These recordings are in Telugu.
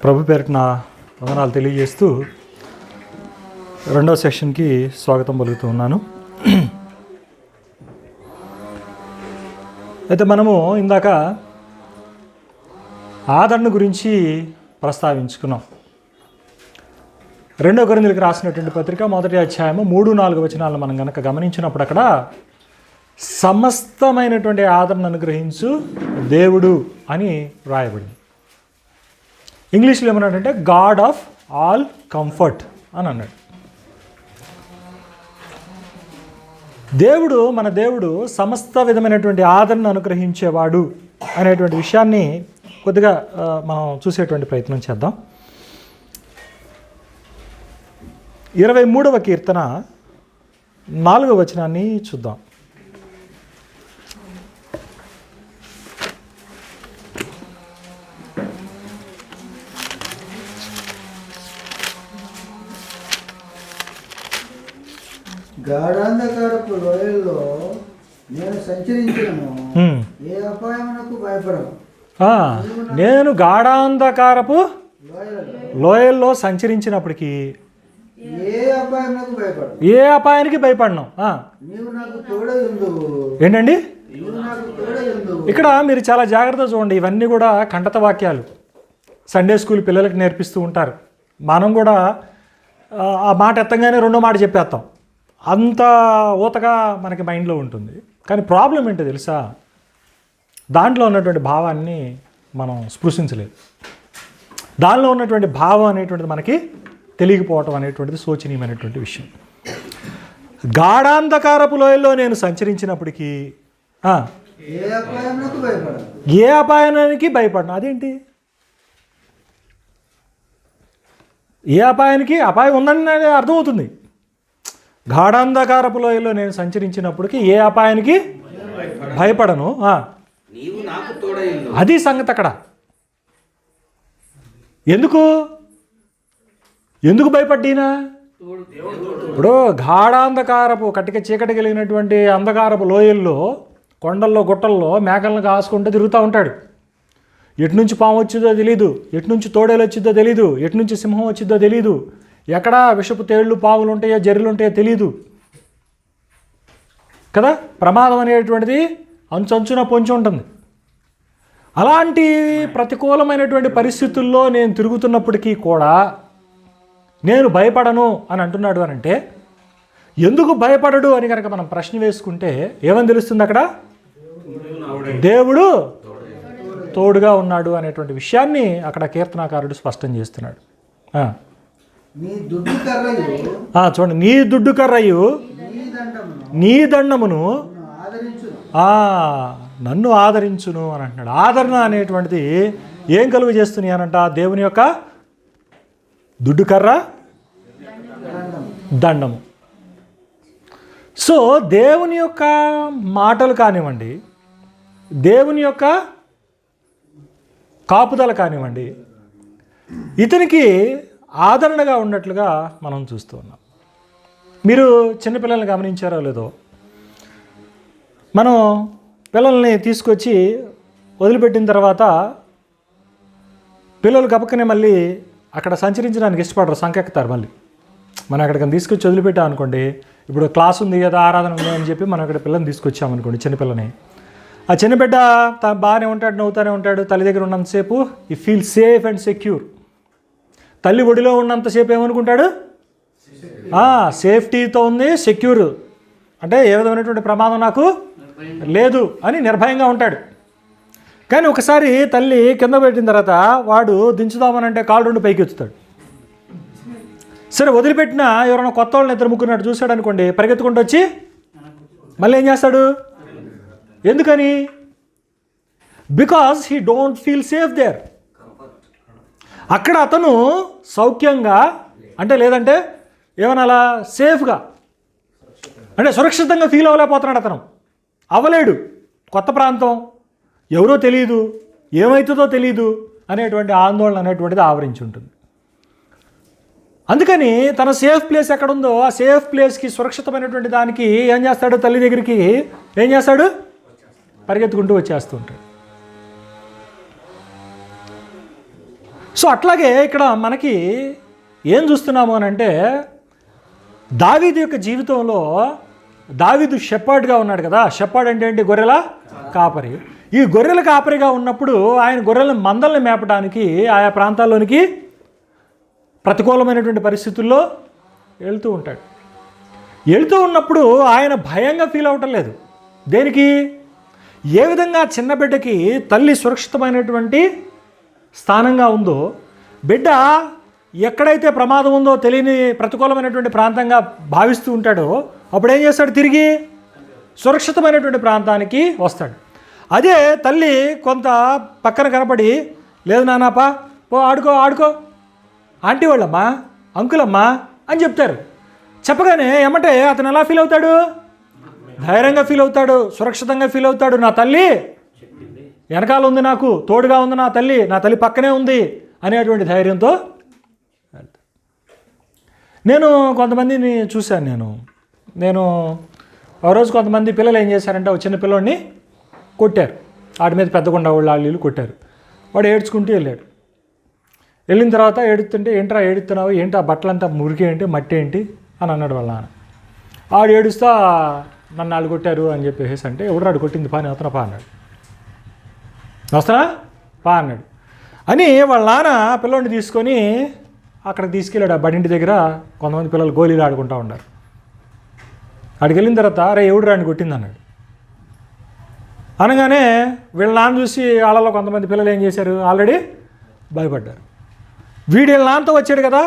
ప్రభు పేరిట నా వందనాలు తెలియజేస్తూ రెండవ సెషన్కి స్వాగతం పలుకుతూ ఉన్నాను. అయితే మనము ఇందాక ఆదరణ గురించి ప్రస్తావించుకున్నాం. 2 కొరింథీయులకు రాసినటువంటి పత్రిక 1వ అధ్యాయము 3-4 వచనాలను మనం కనుక గమనించినప్పుడు అక్కడ సమస్తమైనటువంటి ఆదరణ అనుగ్రహించు దేవుడు అని రాయబడింది. ఇంగ్లీష్లో ఏమన్నాడంటే గాడ్ ఆఫ్ ఆల్ కంఫర్ట్ అని అన్నాడు. మన దేవుడు సమస్త విధమైనటువంటి ఆదరణ అనుగ్రహించేవాడు అనేటువంటి విషయాన్ని కొద్దిగా మనం చూసేటువంటి ప్రయత్నం చేద్దాం. 23వ కీర్తన 4వ వచనాన్ని చూద్దాం. గాఢాంధకారపు లోయల్లో నేను సంచరించను, ఏ అపాయమునకు భయపడను. నేను గాఢాంధకారపు లోయల్లో సంచరించినప్పటికీ ఏ అపాయానికి భయపడను. నీవు నాకు తోడై ఉండువు. ఏంటండి నీవు నాకు తోడై ఉండువు. ఇక్కడ మీరు చాలా జాగ్రత్తగా చూడండి. ఇవన్నీ కూడా కంఠత వాక్యాలు సండే స్కూల్ పిల్లలకి నేర్పిస్తూ ఉంటారు. మనం కూడా ఆ మాట ఎత్తంగానే రెండో మాట చెప్పేస్తాం. అంత ఊతగా మనకి మైండ్లో ఉంటుంది. కానీ ప్రాబ్లం ఏంటో తెలుసా, దాంట్లో ఉన్నటువంటి భావాన్ని మనం స్పృశించలేదు. దానిలో ఉన్నటువంటి భావం అనేటువంటిది మనకి తెలియకపోవటం అనేటువంటిది శోచనీయమైనటువంటి విషయం. గాఢాంధకారపు లోయల్లో నేను సంచరించినప్పటికీ ఏ అపాయానికి భయపడను. అదేంటి? ఏ అపాయం ఉందని అర్థమవుతుంది. గాఢాంధకారపు లోయలో నేను సంచరించినప్పటికీ ఏ అపాయానికి భయపడను. అది సంగతి అక్కడ. ఎందుకు భయపడ్డీనా? ఇప్పుడు గాఢాంధకారపు కటిక చీకటి కలిగినటువంటి అంధకారపు లోయల్లో, కొండల్లో, గుట్టల్లో మేకలను కాసుకుంటూ తిరుగుతూ ఉంటాడు. ఎటు నుంచి పాము వచ్చిందో తెలీదు, ఎటు నుంచి తోడేలు వచ్చిందో తెలీదు, ఎటు నుంచి సింహం వచ్చిందో తెలీదు, ఎక్కడ విషపు తేళ్లు, పాములు ఉంటాయో, జర్రెలు ఉంటాయో తెలీదు కదా. ప్రమాదం అనేటువంటిది అంచున పొంచి ఉంటుంది. అలాంటి ప్రతికూలమైనటువంటి పరిస్థితుల్లో నేను తిరుగుతున్నప్పటికీ కూడా నేను భయపడను అని అంటున్నాడు. అని అంటే ఎందుకు భయపడడు అని కనుక మనం ప్రశ్న వేసుకుంటే ఏమని తెలుస్తుంది? అక్కడ దేవుడు తోడుగా ఉన్నాడు అనేటువంటి విషయాన్ని అక్కడ కీర్తనాకారుడు స్పష్టం చేస్తున్నాడు. చూడండి, నీ దుడ్డు కర్రయు నీ దండమును నన్ను ఆదరించును అని అంటున్నాడు. ఆదరణ అనేటువంటిది ఏం కలుగు చేస్తున్నాయి అనంట? దేవుని యొక్క దుడ్డు కర్ర, దండము. సో దేవుని యొక్క మాటలు కానివ్వండి, దేవుని యొక్క కాపుదల కానివ్వండి, ఇతనికి ఆదరణగా ఉన్నట్లుగా మనం చూస్తూ ఉన్నాం. మీరు చిన్నపిల్లల్ని గమనించారో లేదో, మనం పిల్లల్ని తీసుకొచ్చి వదిలిపెట్టిన తర్వాత పిల్లలు గబక్కనే మళ్ళీ అక్కడ సంచరించడానికి ఇష్టపడరు, సంకెక్కుతారు. మళ్ళీ మనం అక్కడికి తీసుకొచ్చి వదిలిపెట్టాం అనుకోండి. ఇప్పుడు క్లాస్ ఉంది కదా, ఆరాధన ఉంది అని చెప్పి మనం అక్కడ పిల్లల్ని తీసుకొచ్చామనుకోండి, చిన్నపిల్లని. ఆ చిన్న బిడ్డ బాగానే ఉంటాడు, నవ్వుతూనే ఉంటాడు. తల్లి దగ్గర ఉన్నంతసేపు ఈ ఫీల్ సేఫ్ అండ్ సెక్యూర్. తల్లి ఒడిలో ఉన్నంతసేపు ఏమనుకుంటాడు? సేఫ్టీతో ఉంది, సెక్యూర్ అంటే ఏ విధమైనటువంటి ప్రమాదం నాకు లేదు అని నిర్భయంగా ఉంటాడు. కానీ ఒకసారి తల్లి కింద పెట్టిన తర్వాత వాడు దించుదామనంటే కాళ్ళు 2 పైకి ఎత్తుతాడు. సరే, వదిలిపెట్టినా ఎవరైనా కొత్త వాళ్ళని 2 ముగ్గురు చూశాడు అనుకోండి, పరిగెత్తుకుంటూ వచ్చి మళ్ళీ ఏం చేస్తాడు? ఎందుకని? Because he don't feel safe there. అక్కడ అతను సౌఖ్యంగా అంటే లేదంటే ఏమనాలా, సేఫ్గా అంటే సురక్షితంగా ఫీల్ అవ్వలేకపోతున్నాడు. అతను అవ్వలేడు. కొత్త ప్రాంతం, ఎవరో తెలియదు, ఏమవుతుందో తెలియదు అనేటువంటి ఆందోళన అనేటువంటిది ఆవరించి ఉంటుంది. అందుకని తన సేఫ్ ప్లేస్ ఎక్కడుందో ఆ సేఫ్ ప్లేస్కి, సురక్షితమైనటువంటి దానికి ఏం చేస్తాడు? తల్లి దగ్గరికి ఏం చేస్తాడు? పరిగెత్తుకుంటూ వచ్చేస్తూ ఉంటాడు. సో అట్లాగే ఇక్కడ మనకి ఏం చూస్తున్నాము అని అంటే దావీదు యొక్క జీవితంలో దావీదు షెపర్డ్గా ఉన్నాడు కదా. షెపర్డ్ అంటే ఏంటి? గొర్రెల కాపరి. ఈ గొర్రెల కాపరిగా ఉన్నప్పుడు ఆయన గొర్రెల మందల్ని మేపడానికి ఆయా ప్రాంతాల్లోనికి ప్రతికూలమైనటువంటి పరిస్థితుల్లో వెళ్తూ ఉంటాడు. వెళ్తూ ఉన్నప్పుడు ఆయన భయంగా ఫీల్ అవ్వటం లేదు. దేనికి? ఏ విధంగా చిన్న బిడ్డకి తల్లి సురక్షితమైనటువంటి స్థానంగా ఉందో, బిడ్డ ఎక్కడైతే ప్రమాదం ఉందో తెలియని ప్రతికూలమైనటువంటి ప్రాంతంగా భావిస్తూ ఉంటాడో అప్పుడు ఏం చేస్తాడు? తిరిగి సురక్షితమైనటువంటి ప్రాంతానికి వస్తాడు. అదే తల్లి కొంత పక్కన కనపడి, లేదు నాన్నపా పో ఆడుకో ఆడుకో, ఆంటీ వాళ్ళమ్మా అంకులమ్మా అని చెప్తారు. చెప్పగానే ఏమంటే అతను ఎలా ఫీల్ అవుతాడు? ధైర్యంగా ఫీల్ అవుతాడు, సురక్షితంగా ఫీల్ అవుతాడు. నా తల్లి వెనకాల ఉంది, నాకు తోడుగా ఉంది, నా తల్లి పక్కనే ఉంది అనేటువంటి ధైర్యంతో. నేను కొంతమందిని చూశాను. నేను ఒక రోజు కొంతమంది పిల్లలు ఏం చేశారంటే ఒక చిన్న పిల్లోడిని కొట్టారు. వాటి మీద పెద్దకుండా వాళ్ళు కొట్టారు. వాడు ఏడ్చుకుంటూ వెళ్ళాడు. వెళ్ళిన తర్వాత ఏడుస్తుంటే, ఏంట్రా ఏడుస్తున్నావు, ఏంటి ఆ బట్టలంతా మురికి ఏంటి, మట్టి ఏంటి అని అన్నాడు వాళ్ళ నాన్న. ఆడు ఏడుస్తా నన్ను వాళ్ళు కొట్టారు అని చెప్పేసి అంటే, ఎవడు కొట్టింది పని వస్తున్నా పా అన్నాడు. వస్తున్నా పా అన్నాడు అని వాళ్ళ నాన్న పిల్లోడిని తీసుకొని అక్కడికి తీసుకెళ్ళాడు. ఆ బడింటి దగ్గర కొంతమంది పిల్లలు గోళీలు ఆడుకుంటూ ఉన్నారు. అక్కడికి వెళ్ళిన తర్వాత అరే ఎవడు రాని కొట్టింది అన్నాడు. అనగానే వీళ్ళ నాన్న చూసి వాళ్ళలో కొంతమంది పిల్లలు ఏం చేశారు? ఆల్రెడీ భయపడ్డారు. వీడు వీళ్ళ నాన్నతో వచ్చాడు కదా,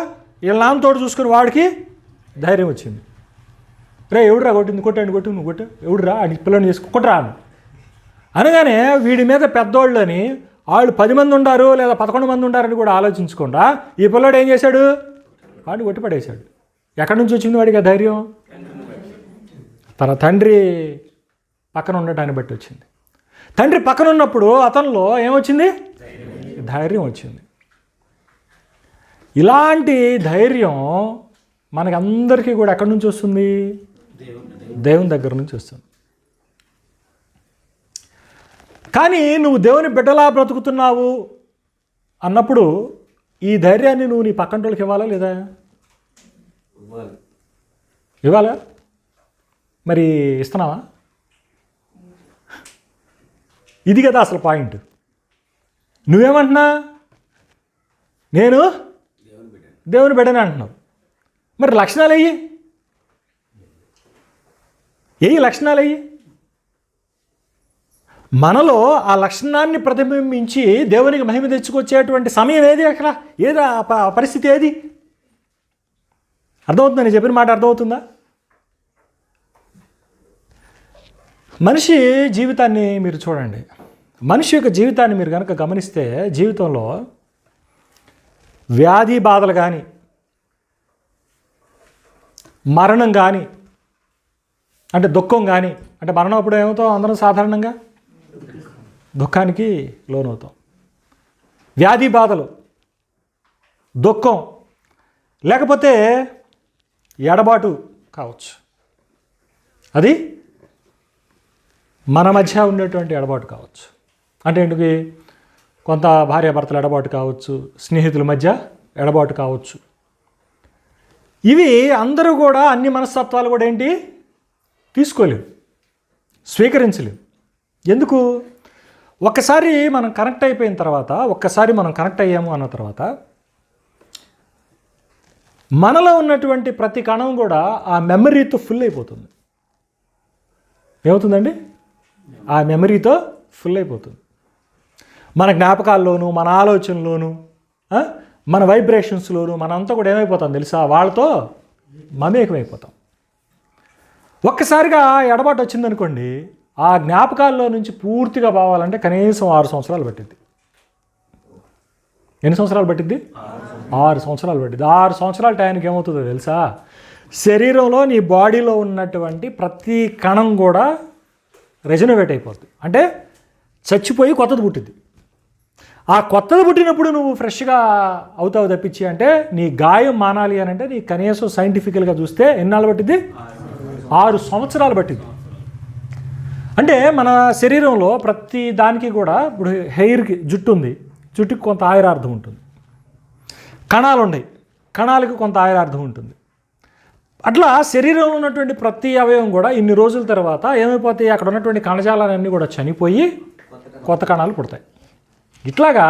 వీళ్ళ నాన్నతోడు చూసుకుని వాడికి ధైర్యం వచ్చింది. రే ఎవడురా కొట్టింది, కొట్టు నువ్వు కొట్టు, ఎవడురా అని పిల్లని చేసుకు కొట్టరా అనగానే వీడి మీద పెద్దోళ్ళు అని వాళ్ళు 10 మంది ఉండారు లేదా 11 మంది ఉండారని కూడా ఆలోచించకుండా ఈ పిల్లోడు ఏం చేశాడు? వాడిని కొట్టి పడేశాడు. ఎక్కడి నుంచి వచ్చింది వాడికి ఆ ధైర్యం? తన తండ్రి పక్కన ఉండటాన్ని బట్టి వచ్చింది. తండ్రి పక్కన ఉన్నప్పుడు అతనిలో ఏమొచ్చింది? ధైర్యం వచ్చింది. ఇలాంటి ధైర్యం మనకందరికీ కూడా ఎక్కడి నుంచి వస్తుంది? దేవుని దగ్గర నుంచి వస్తుంది. కానీ నువ్వు దేవుని బిడ్డలా బ్రతుకుతున్నావు అన్నప్పుడు ఈ ధైర్యాన్ని నువ్వు నీ పక్కన వాళ్ళకి ఇవ్వాలా లేదా? ఇవ్వాలా? మరి ఇస్తున్నావా? ఇది కదా అసలు పాయింట్. నువ్వేమంటున్నా? నేను దేవుని బిడ్డనే అంటున్నావు. మరి లక్షణాలు ఏ లక్షణాలు మనలో ఆ లక్షణాన్ని ప్రతిబింబించి దేవునికి మహిమ తెచ్చుకొచ్చేటువంటి సమయం ఏది? అక్కడ ఏది ఆ పరిస్థితి ఏది? అర్థమవుతుందా? నేను చెప్పిన మాట అర్థమవుతుందా? మనిషి జీవితాన్ని మీరు చూడండి. మనిషి యొక్క జీవితాన్ని మీరు కనుక గమనిస్తే జీవితంలో వ్యాధి బాధలు కానీ, మరణం కానీ, అంటే దుఃఖం కానీ, అంటే మరణం అప్పుడు ఏమవుతాం అందరం సాధారణంగా దుఃఖానికి లోనవుతాం. వ్యాధి బాధలు, దుఃఖం, లేకపోతే ఎడబాటు కావచ్చు. అది మన మధ్య ఉండేటువంటి ఎడబాటు కావచ్చు. అంటే ఏంటికి? కొంత భార్యాభర్తల ఎడబాటు కావచ్చు, స్నేహితుల మధ్య ఎడబాటు కావచ్చు. ఇవి అందరూ కూడా అన్ని మనస్తత్వాలు కూడా ఏంటి తీసుకోలేవు, స్వీకరించలేవు. ఎందుకు? ఒక్కసారి మనం కనెక్ట్ అయిపోయిన తర్వాత, ఒక్కసారి మనం కనెక్ట్ అయ్యాము అన్న తర్వాత మనలో ఉన్నటువంటి ప్రతి కణం కూడా ఆ మెమరీతో ఫుల్ అయిపోతుంది. ఏమవుతుందండి? ఆ మెమరీతో ఫుల్ అయిపోతుంది. మన జ్ఞాపకాల్లోనూ, మన ఆలోచనలోనూ, మన వైబ్రేషన్స్లోనూ మనంతా కూడా ఏమైపోతాం తెలుసా? వాళ్ళతో మమేకమైపోతాం. ఒక్కసారిగా ఎడబాటు వచ్చిందనుకోండి, ఆ జ్ఞాపకాల్లో నుంచి పూర్తిగా పోవాలంటే కనీసం 6 సంవత్సరాలు పట్టింది. ఎన్ని సంవత్సరాలు పట్టింది? 6 సంవత్సరాలు పట్టింది. 6 సంవత్సరాల టైంకి ఏమవుతుందో తెలుసా? శరీరంలో నీ బాడీలో ఉన్నటువంటి ప్రతి కణం కూడా రెజనవేట్ అయిపోతుంది. అంటే చచ్చిపోయి కొత్తది పుట్టింది. ఆ కొత్తది పుట్టినప్పుడు నువ్వు ఫ్రెష్గా అవుతావు తప్పించి, అంటే నీ గాయం మానాలి అని అంటే నీ కనీసం సైంటిఫికల్గా చూస్తే ఎన్నాళ్ళు పట్టింది? 6 సంవత్సరాలు పట్టింది. అంటే మన శరీరంలో ప్రతి దానికి కూడా, ఇప్పుడు హెయిర్కి జుట్టు ఉంది, జుట్టుకి కొంత ఆయురార్థం ఉంటుంది. కణాలు ఉన్నాయి, కణాలకు కొంత ఆయురార్థం ఉంటుంది. అట్లా శరీరంలో ఉన్నటువంటి ప్రతి అవయవం కూడా ఇన్ని రోజుల తర్వాత ఏమైపోతాయి, అక్కడ ఉన్నటువంటి కణజాలాలన్నీ కూడా చనిపోయి కొత్త కణాలు పుడతాయి. ఇట్లాగా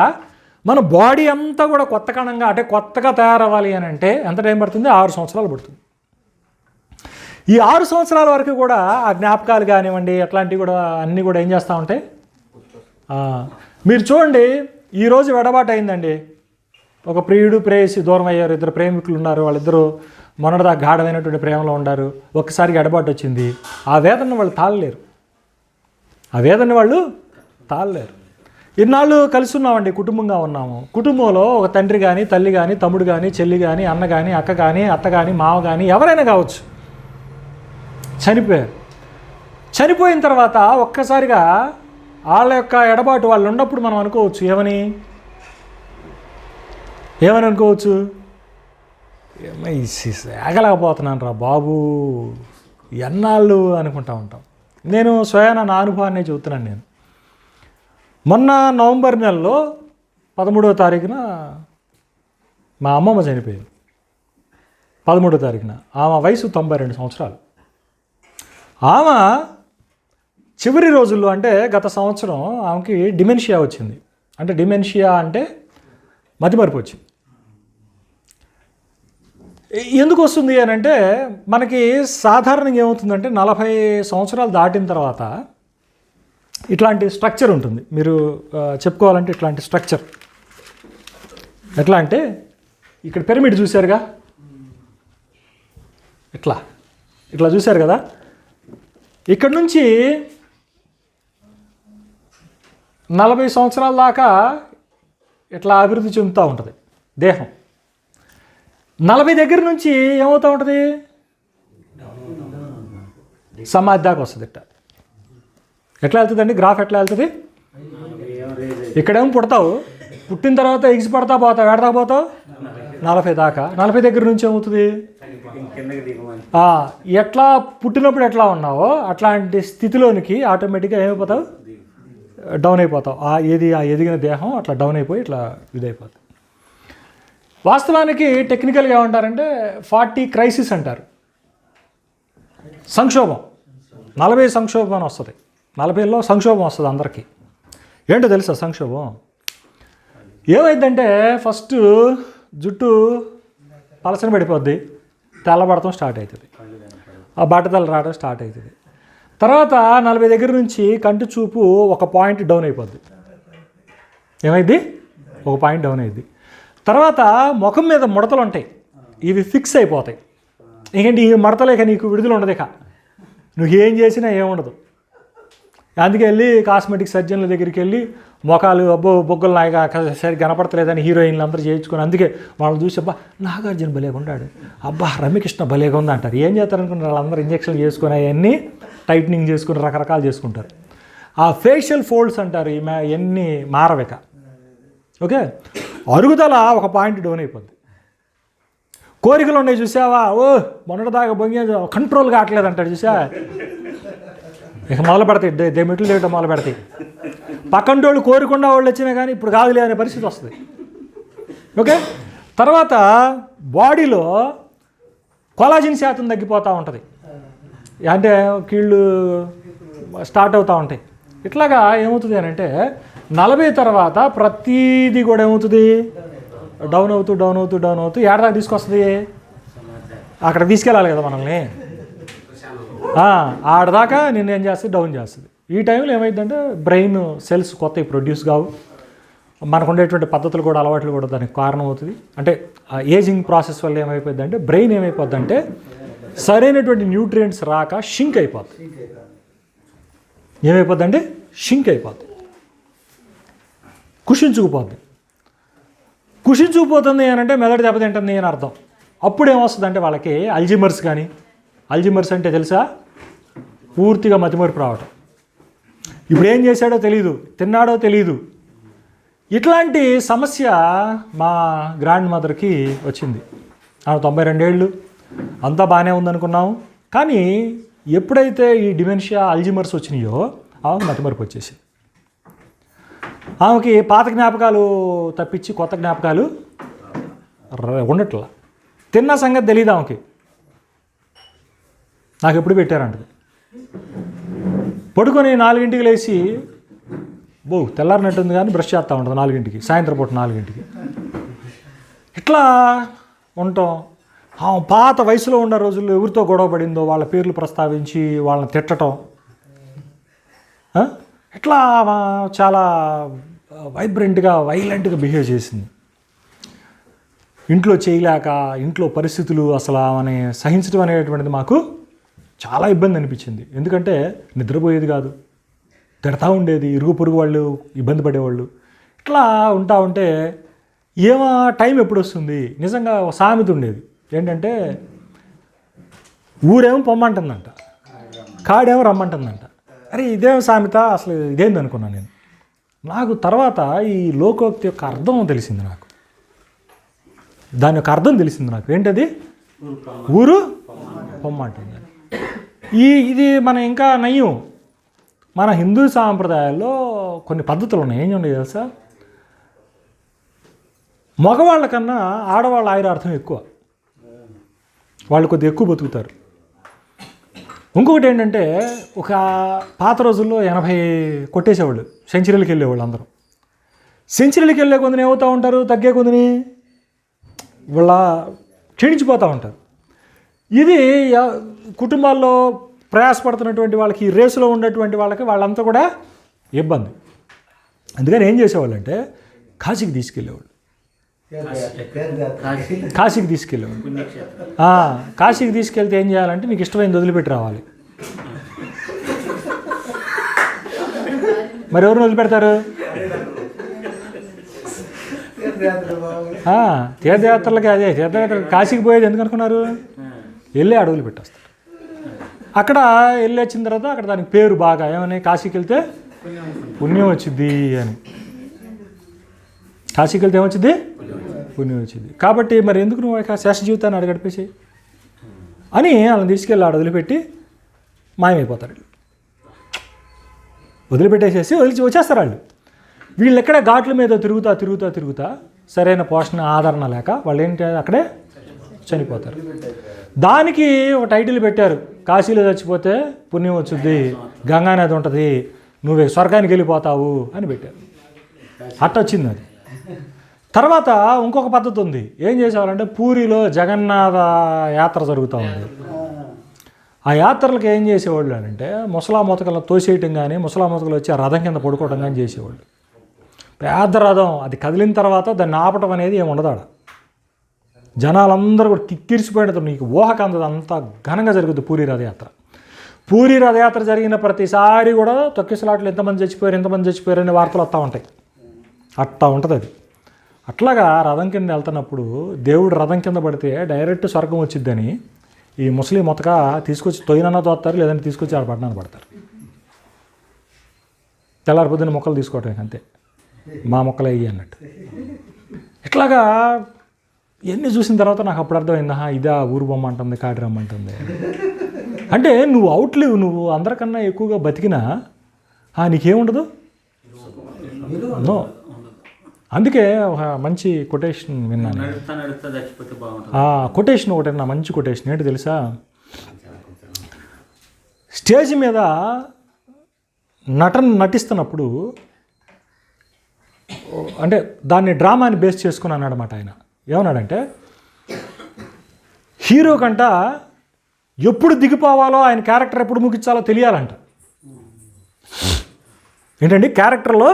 మన బాడీ అంతా కూడా కొత్త కణంగా అంటే కొత్తగా తయారవ్వాలి అని అంటే ఎంత టైం పడుతుంది? 6 సంవత్సరాలు పడుతుంది. ఈ 6 సంవత్సరాల వరకు కూడా ఆ జ్ఞాపకాలు కానివ్వండి అట్లాంటివి కూడా అన్నీ కూడా ఏం చేస్తూ ఉంటాయి. మీరు చూడండి, ఈరోజు వెడబాటు అయిందండి. ఒక ప్రియుడు ప్రేయసి దూరం అయ్యారు, 2 ప్రేమికులు ఉన్నారు, వాళ్ళిద్దరూ మొన్నటిదా గాఢమైనటువంటి ప్రేమలో ఉన్నారు. ఒక్కసారిగా ఎడబాటు వచ్చింది. ఆ వేదన వాళ్ళు తాళలేరు. ఇన్నాళ్ళు కలిసి ఉన్నామండి, కుటుంబంగా ఉన్నాము. కుటుంబంలో ఒక తండ్రి కానీ, తల్లి కానీ, తమ్ముడు కానీ, చెల్లి కానీ, అన్న కానీ, అక్క కానీ, అత్త కానీ, మావ కానీ, ఎవరైనా కావచ్చు, చనిపోయిన తర్వాత ఒక్కసారిగా వాళ్ళ యొక్క ఎడబాటు వాళ్ళు ఉన్నప్పుడు మనం అనుకోవచ్చు ఏమని అనుకోవచ్చు, ఆగలేకపోతున్నాను రా బాబు ఎన్నాళ్ళు అనుకుంటా ఉంటాం. నేను స్వయాన నా అనుభవాన్ని చెబుతున్నాను. నేను మొన్న నవంబర్ నెలలో 13వ తారీఖున మా అమ్మమ్మ చనిపోయింది. 13వ తారీఖున. ఆమె వయసు 92 సంవత్సరాలు. ఆమె చివరి రోజుల్లో అంటే గత సంవత్సరం ఆమెకి డిమెన్షియా వచ్చింది. అంటే డిమెన్షియా అంటే మతిమరుపు వచ్చింది. ఎందుకు వస్తుంది అని అంటే మనకి సాధారణంగా ఏమవుతుందంటే 40 సంవత్సరాలు దాటిన తర్వాత ఇట్లాంటి స్ట్రక్చర్ ఉంటుంది. మీరు చెప్పుకోవాలంటే ఇట్లాంటి స్ట్రక్చర్ ఎట్లా అంటే ఇక్కడ పిరమిడ్ చూశారుగా, ఇట్లా చూశారు కదా, ఇక్కడ నుంచి 40 సంవత్సరాల దాకా ఇట్లా అభివృద్ధి చెందుతూ ఉంటుంది దేహం. 40 దగ్గర నుంచి ఏమవుతూ ఉంటుంది, సమాధి దాకా వస్తుంది. ఎట్లా వెళ్తుందండి గ్రాఫ్, ఎట్లా వెళ్తుంది? ఇక్కడేమో పుడతావు, పుట్టిన తర్వాత ఎగిసి పడతా పోతావు, ఎడతా పోతావు 40 దాకా. 40 దగ్గర నుంచి ఏమవుతుంది, ఎట్లా పుట్టినప్పుడు ఎట్లా ఉన్నావో అట్లాంటి స్థితిలోనికి ఆటోమేటిక్గా ఏమైపోతావు, డౌన్ అయిపోతావు. ఆ ఎదిగిన దేహం అట్లా డౌన్ అయిపోయి ఇట్లా ఇదైపోతుంది. వాస్తవానికి టెక్నికల్గా ఏమంటారంటే 40 క్రైసిస్ అంటారు. సంక్షోభం, 40 సంక్షోభం అని వస్తుంది. 40లో సంక్షోభం వస్తుంది అందరికీ. ఏంటో తెలుసా సంక్షోభం? ఏమైందంటే ఫస్ట్ జుట్టు పలసన పడిపోద్ది, తెల్లబడటం స్టార్ట్ అవుతుంది, ఆ బట్టతల రావడం స్టార్ట్ అవుతుంది. తర్వాత 40 దగ్గర నుంచి కంటి చూపు ఒక పాయింట్ డౌన్ అయిపోద్ది. ఏమైంది? ఒక పాయింట్ డౌన్ అయింది. తర్వాత ముఖం మీద ముడతలు ఉంటాయి, ఇవి ఫిక్స్ అయిపోతాయి. ఏంటి ఈ ముడతలేక నీకు విడుదల ఉండదు, ఇక నువ్వు ఏం చేసినా ఏముండదు. అందుకే వెళ్ళి కాస్మెటిక్ సర్జన్ల దగ్గరికి వెళ్ళి మొఖాలు బొగ్గలు నాయగా సరి కనపడతలేదని హీరోయిన్లు అందరూ చేయించుకొని, అందుకే వాళ్ళని చూసి అబ్బా నాగార్జున భలేగా ఉన్నాడు, అబ్బా రమ్యకృష్ణ భలేగా ఉంది అంటారు. ఏం చేస్తారనుకుంటారు, వాళ్ళందరూ ఇంజక్షన్లు చేసుకొని అవన్నీ టైట్నింగ్ చేసుకుని రకరకాలు చేసుకుంటారు. ఆ ఫేషియల్ ఫోల్డ్స్ అంటారు, ఇవన్నీ మారవిక. ఓకే, అరుగుదల ఒక పాయింట్ డౌన్ అయిపోద్ది. కోరికలు ఉన్నాయి చూసావా, మొన్నటిదాకా బొంగే కంట్రోల్ కావట్లేదు అంటాడు చూసా, ఇక మొదలు పెడతాయి మెట్లు చేయటం మొదలు పెడతాయి. పక్కంటోళ్ళు కోరికుండా వాళ్ళు వచ్చినా కానీ ఇప్పుడు కాదులే అనే పరిస్థితి వస్తుంది. ఓకే, తర్వాత బాడీలో కొలాజిన్ శాతం తగ్గిపోతూ ఉంటుంది, అంటే కీళ్ళు స్టార్ట్ అవుతూ ఉంటాయి. ఇట్లాగా ఏమవుతుంది అని అంటే 40 తర్వాత ప్రతీది కూడా ఏమవుతుంది, డౌన్ అవుతూ ఏడాది తీసుకొస్తుంది, అక్కడ తీసుకెళ్ళాలి కదా మనల్ని. ఆడదాకా నిన్ను ఏం చేస్తుంది, డౌన్ చేస్తుంది. ఈ టైంలో ఏమైందంటే బ్రెయిన్ సెల్స్ కొత్తవి ప్రొడ్యూస్ కావు, మనకు ఉండేటువంటి పద్ధతులు కూడా అలవాట్లు కూడా దానికి కారణం అవుతుంది. అంటే ఏజింగ్ ప్రాసెస్ వల్ల ఏమైపోద్ది బ్రెయిన్ ఏమైపోద్ది అంటే సరైనటువంటి న్యూట్రియంట్స్ రాక షింక్ అయిపోద్ది. ఏమైపోద్ది షింక్ అయిపోద్ది, కుషించుకుపోతుంది అని అంటే మెదడు దెబ్బతింటుంది అని అర్థం. అప్పుడు ఏమొస్తుంది వాళ్ళకి అల్జిమర్స్ అంటే తెలుసా, పూర్తిగా మతిమరుపు రావటం. ఇప్పుడు ఏం చేశాడో తెలీదు, తిన్నాడో తెలీదు. ఇట్లాంటి సమస్య మా గ్రాండ్ మదర్కి వచ్చింది. ఆమె 92 ఏళ్ళు, అంతా బాగానే ఉందనుకున్నాము. కానీ ఎప్పుడైతే ఈ డిమెన్షియా అల్జిమర్స్ వచ్చినాయో ఆమెకు మతిమరుపు వచ్చేసి, ఆమెకి పాత జ్ఞాపకాలు తప్పించి కొత్త జ్ఞాపకాలు ఉండట్లా. తిన్న సంగతి తెలియదు ఆమెకి. నాకు ఎప్పుడు పెట్టారంటది. పడుకొని 4ంటికి లేచి తెల్లారినట్టుంది కానీ బ్రష్ చేస్తూ ఉంటుంది 4ంటికి, సాయంత్రం పూట 4ంటికి. ఇట్లా ఉంటాం. పాత వయసులో ఉన్న రోజుల్లో ఎవరితో గొడవ పడిందో వాళ్ళ పేర్లు ప్రస్తావించి వాళ్ళని తిట్టడం, ఇట్లా చాలా వైబ్రెంట్గా వైలెంట్గా బిహేవ్ చేసింది. ఇంట్లో చేయలేక, ఇంట్లో పరిస్థితులు అసలు ఆమెని సహించడం అనేటువంటిది మాకు చాలా ఇబ్బంది అనిపించింది. ఎందుకంటే నిద్రపోయేది కాదు, తిడతా ఉండేది, ఇరుగు పొరుగు వాళ్ళు ఇబ్బంది పడేవాళ్ళు. ఇట్లా ఉంటా ఉంటే ఏమో టైం ఎప్పుడు వస్తుంది. నిజంగా ఒక సామెత ఉండేది ఏంటంటే, ఊరేమో పొమ్మంటుందంట, కాడేమో రమ్మంటుందంట. అరే ఇదేమో సామెత, అసలు ఇదేంది అనుకున్నాను నేను. నాకు తర్వాత ఈ లోకోక్తి యొక్క అర్థం తెలిసింది, నాకు దాని యొక్క అర్థం తెలిసింది నాకు. ఏంటది? ఊరు పొమ్మంటుంది. ఇది మన ఇంకా నయ్యం. మన హిందూ సాంప్రదాయాల్లో కొన్ని పద్ధతులు ఉన్నాయి. ఏం ఉన్నాయి తెలుసా? మగవాళ్ళ కన్నా ఆడవాళ్ళ ఆయురార్థం ఎక్కువ, వాళ్ళు కొద్దిగా ఎక్కువ బతుకుతారు. ఇంకొకటి ఏంటంటే, ఒక పాత రోజుల్లో 80 కొట్టేసేవాళ్ళు, సెంచరీలకు వెళ్ళేవాళ్ళు అందరూ. సెంచరీలకు వెళ్ళే కొందని ఏమవుతూ ఉంటారు, తగ్గే కొందని వీళ్ళ క్షీణించిపోతూ ఉంటారు. ఇది కుటుంబాల్లో ప్రయాసపడుతున్నటువంటి వాళ్ళకి, రేసులో ఉన్నటువంటి వాళ్ళకి, వాళ్ళంతా కూడా ఇబ్బంది. అందుకని ఏం చేసేవాళ్ళు కాశీకి తీసుకెళ్ళేవాళ్ళు. కాశీకి తీసుకెళ్ళేవాళ్ళు. కాశీకి తీసుకెళ్తే ఏం చేయాలంటే, నీకు ఇష్టమైంది వదిలిపెట్టి రావాలి. మరి ఎవరిని వదిలిపెడతారు? తీర్థయాత్రలకి అదే తీర్థయాత్ర. కాశీకి పోయేది ఎందుకు అనుకున్నారు? వెళ్ళి అడవులు పెట్టేస్తారు. అక్కడ వెళ్ళి వచ్చిన తర్వాత అక్కడ దానికి పేరు బాగా ఏమని, కాశీకి వెళ్తే పుణ్యం వచ్చింది అని. కాశీకి వెళ్తే ఏమొచ్చింది? పుణ్యం వచ్చింది. కాబట్టి మరి ఎందుకు నువ్వు శేష జీవితాన్ని అడగడిపేసి అని వాళ్ళని తీసుకెళ్ళి ఆడ వదిలిపెట్టి మాయమైపోతారు. వదిలిపెట్టేసేసి వచ్చేస్తారు వాళ్ళు. వీళ్ళు ఎక్కడ ఘాట్ల మీద తిరుగుతా సరైన పోషణ ఆదరణ లేక వాళ్ళు ఏంటి అక్కడే చనిపోతారు. దానికి ఒక టైటిల్ పెట్టారు, కాశీలో చచ్చిపోతే పుణ్యం వచ్చుద్ది, గంగా నది ఉంటుంది, నువ్వు స్వర్గానికి వెళ్ళిపోతావు అని పెట్టారు. అట్టొచ్చింది అది. తర్వాత ఇంకొక పద్ధతి ఉంది. ఏం చేసేవాళ్ళంటే, పూరిలో జగన్నాథ యాత్ర జరుగుతూ ఉంది. ఆ యాత్రలకు ఏం చేసేవాళ్ళు అంటే, ముసలా మొతకలను తోసేయటం కానీ, ముసలా మొతకలు వచ్చి ఆ రథం కింద పడుకోవడం కానీ చేసేవాళ్ళు. పెద్ద రథం అది కదిలిన తర్వాత దాన్ని ఆపటం అనేది ఏమి ఉండదు. ఆడ జనాలందరూ కూడా కిక్కిరిసిపోయినట్టు, నీకు ఊహకు అందదు, అంత ఘనంగా జరుగుతుంది పూరి రథయాత్ర. పూరి రథయాత్ర జరిగిన ప్రతిసారి కూడా తొక్కిసలాట్లు ఎంతమంది చచ్చిపోయారు అనే వార్తలు వస్తూ ఉంటాయి. అట్టా ఉంటుంది అది. అట్లాగా రథం కింద వెళ్తున్నప్పుడు దేవుడు రథం కింద పడితే డైరెక్ట్ స్వర్గం వచ్చిద్దని ఈ ముస్లిం మొత్తక తీసుకొచ్చి తొయ్యనన్నా తోస్తారు, లేదంటే తీసుకొచ్చి ఆడ పట్టణాన్ని పడతారు. తెల్లారి పొద్దున్న మొక్కలు తీసుకోవటం అంతే, మా మొక్కలు అయ్యి అన్నట్టు. ఇట్లాగా ఇవన్నీ చూసిన తర్వాత నాకు అప్పుడు అర్థమైంది, ఇదా ఊరు బొమ్మ అంటుంది, కాడి రమ్మంటుంది. అంటే నువ్వు అవుట్లివ్, నువ్వు అందరికన్నా ఎక్కువగా బతికినా నీకేముండదు. నో. అందుకే ఒక మంచి కొటేషన్ విన్నాను. కొటేషన్ ఒకటి నా మంచి కొటేషన్ ఏంటి తెలుసా? స్టేజ్ మీద నటిస్తున్నప్పుడు, అంటే దాన్ని డ్రామాని బేస్ చేసుకుని అన్నాడన్నమాట ఆయన. ఏమన్నాడంటే, హీరో కంట ఎప్పుడు దిగిపోవాలో, ఆయన క్యారెక్టర్ ఎప్పుడు ముగించాలో తెలియాలంట. ఏంటండి, క్యారెక్టర్లో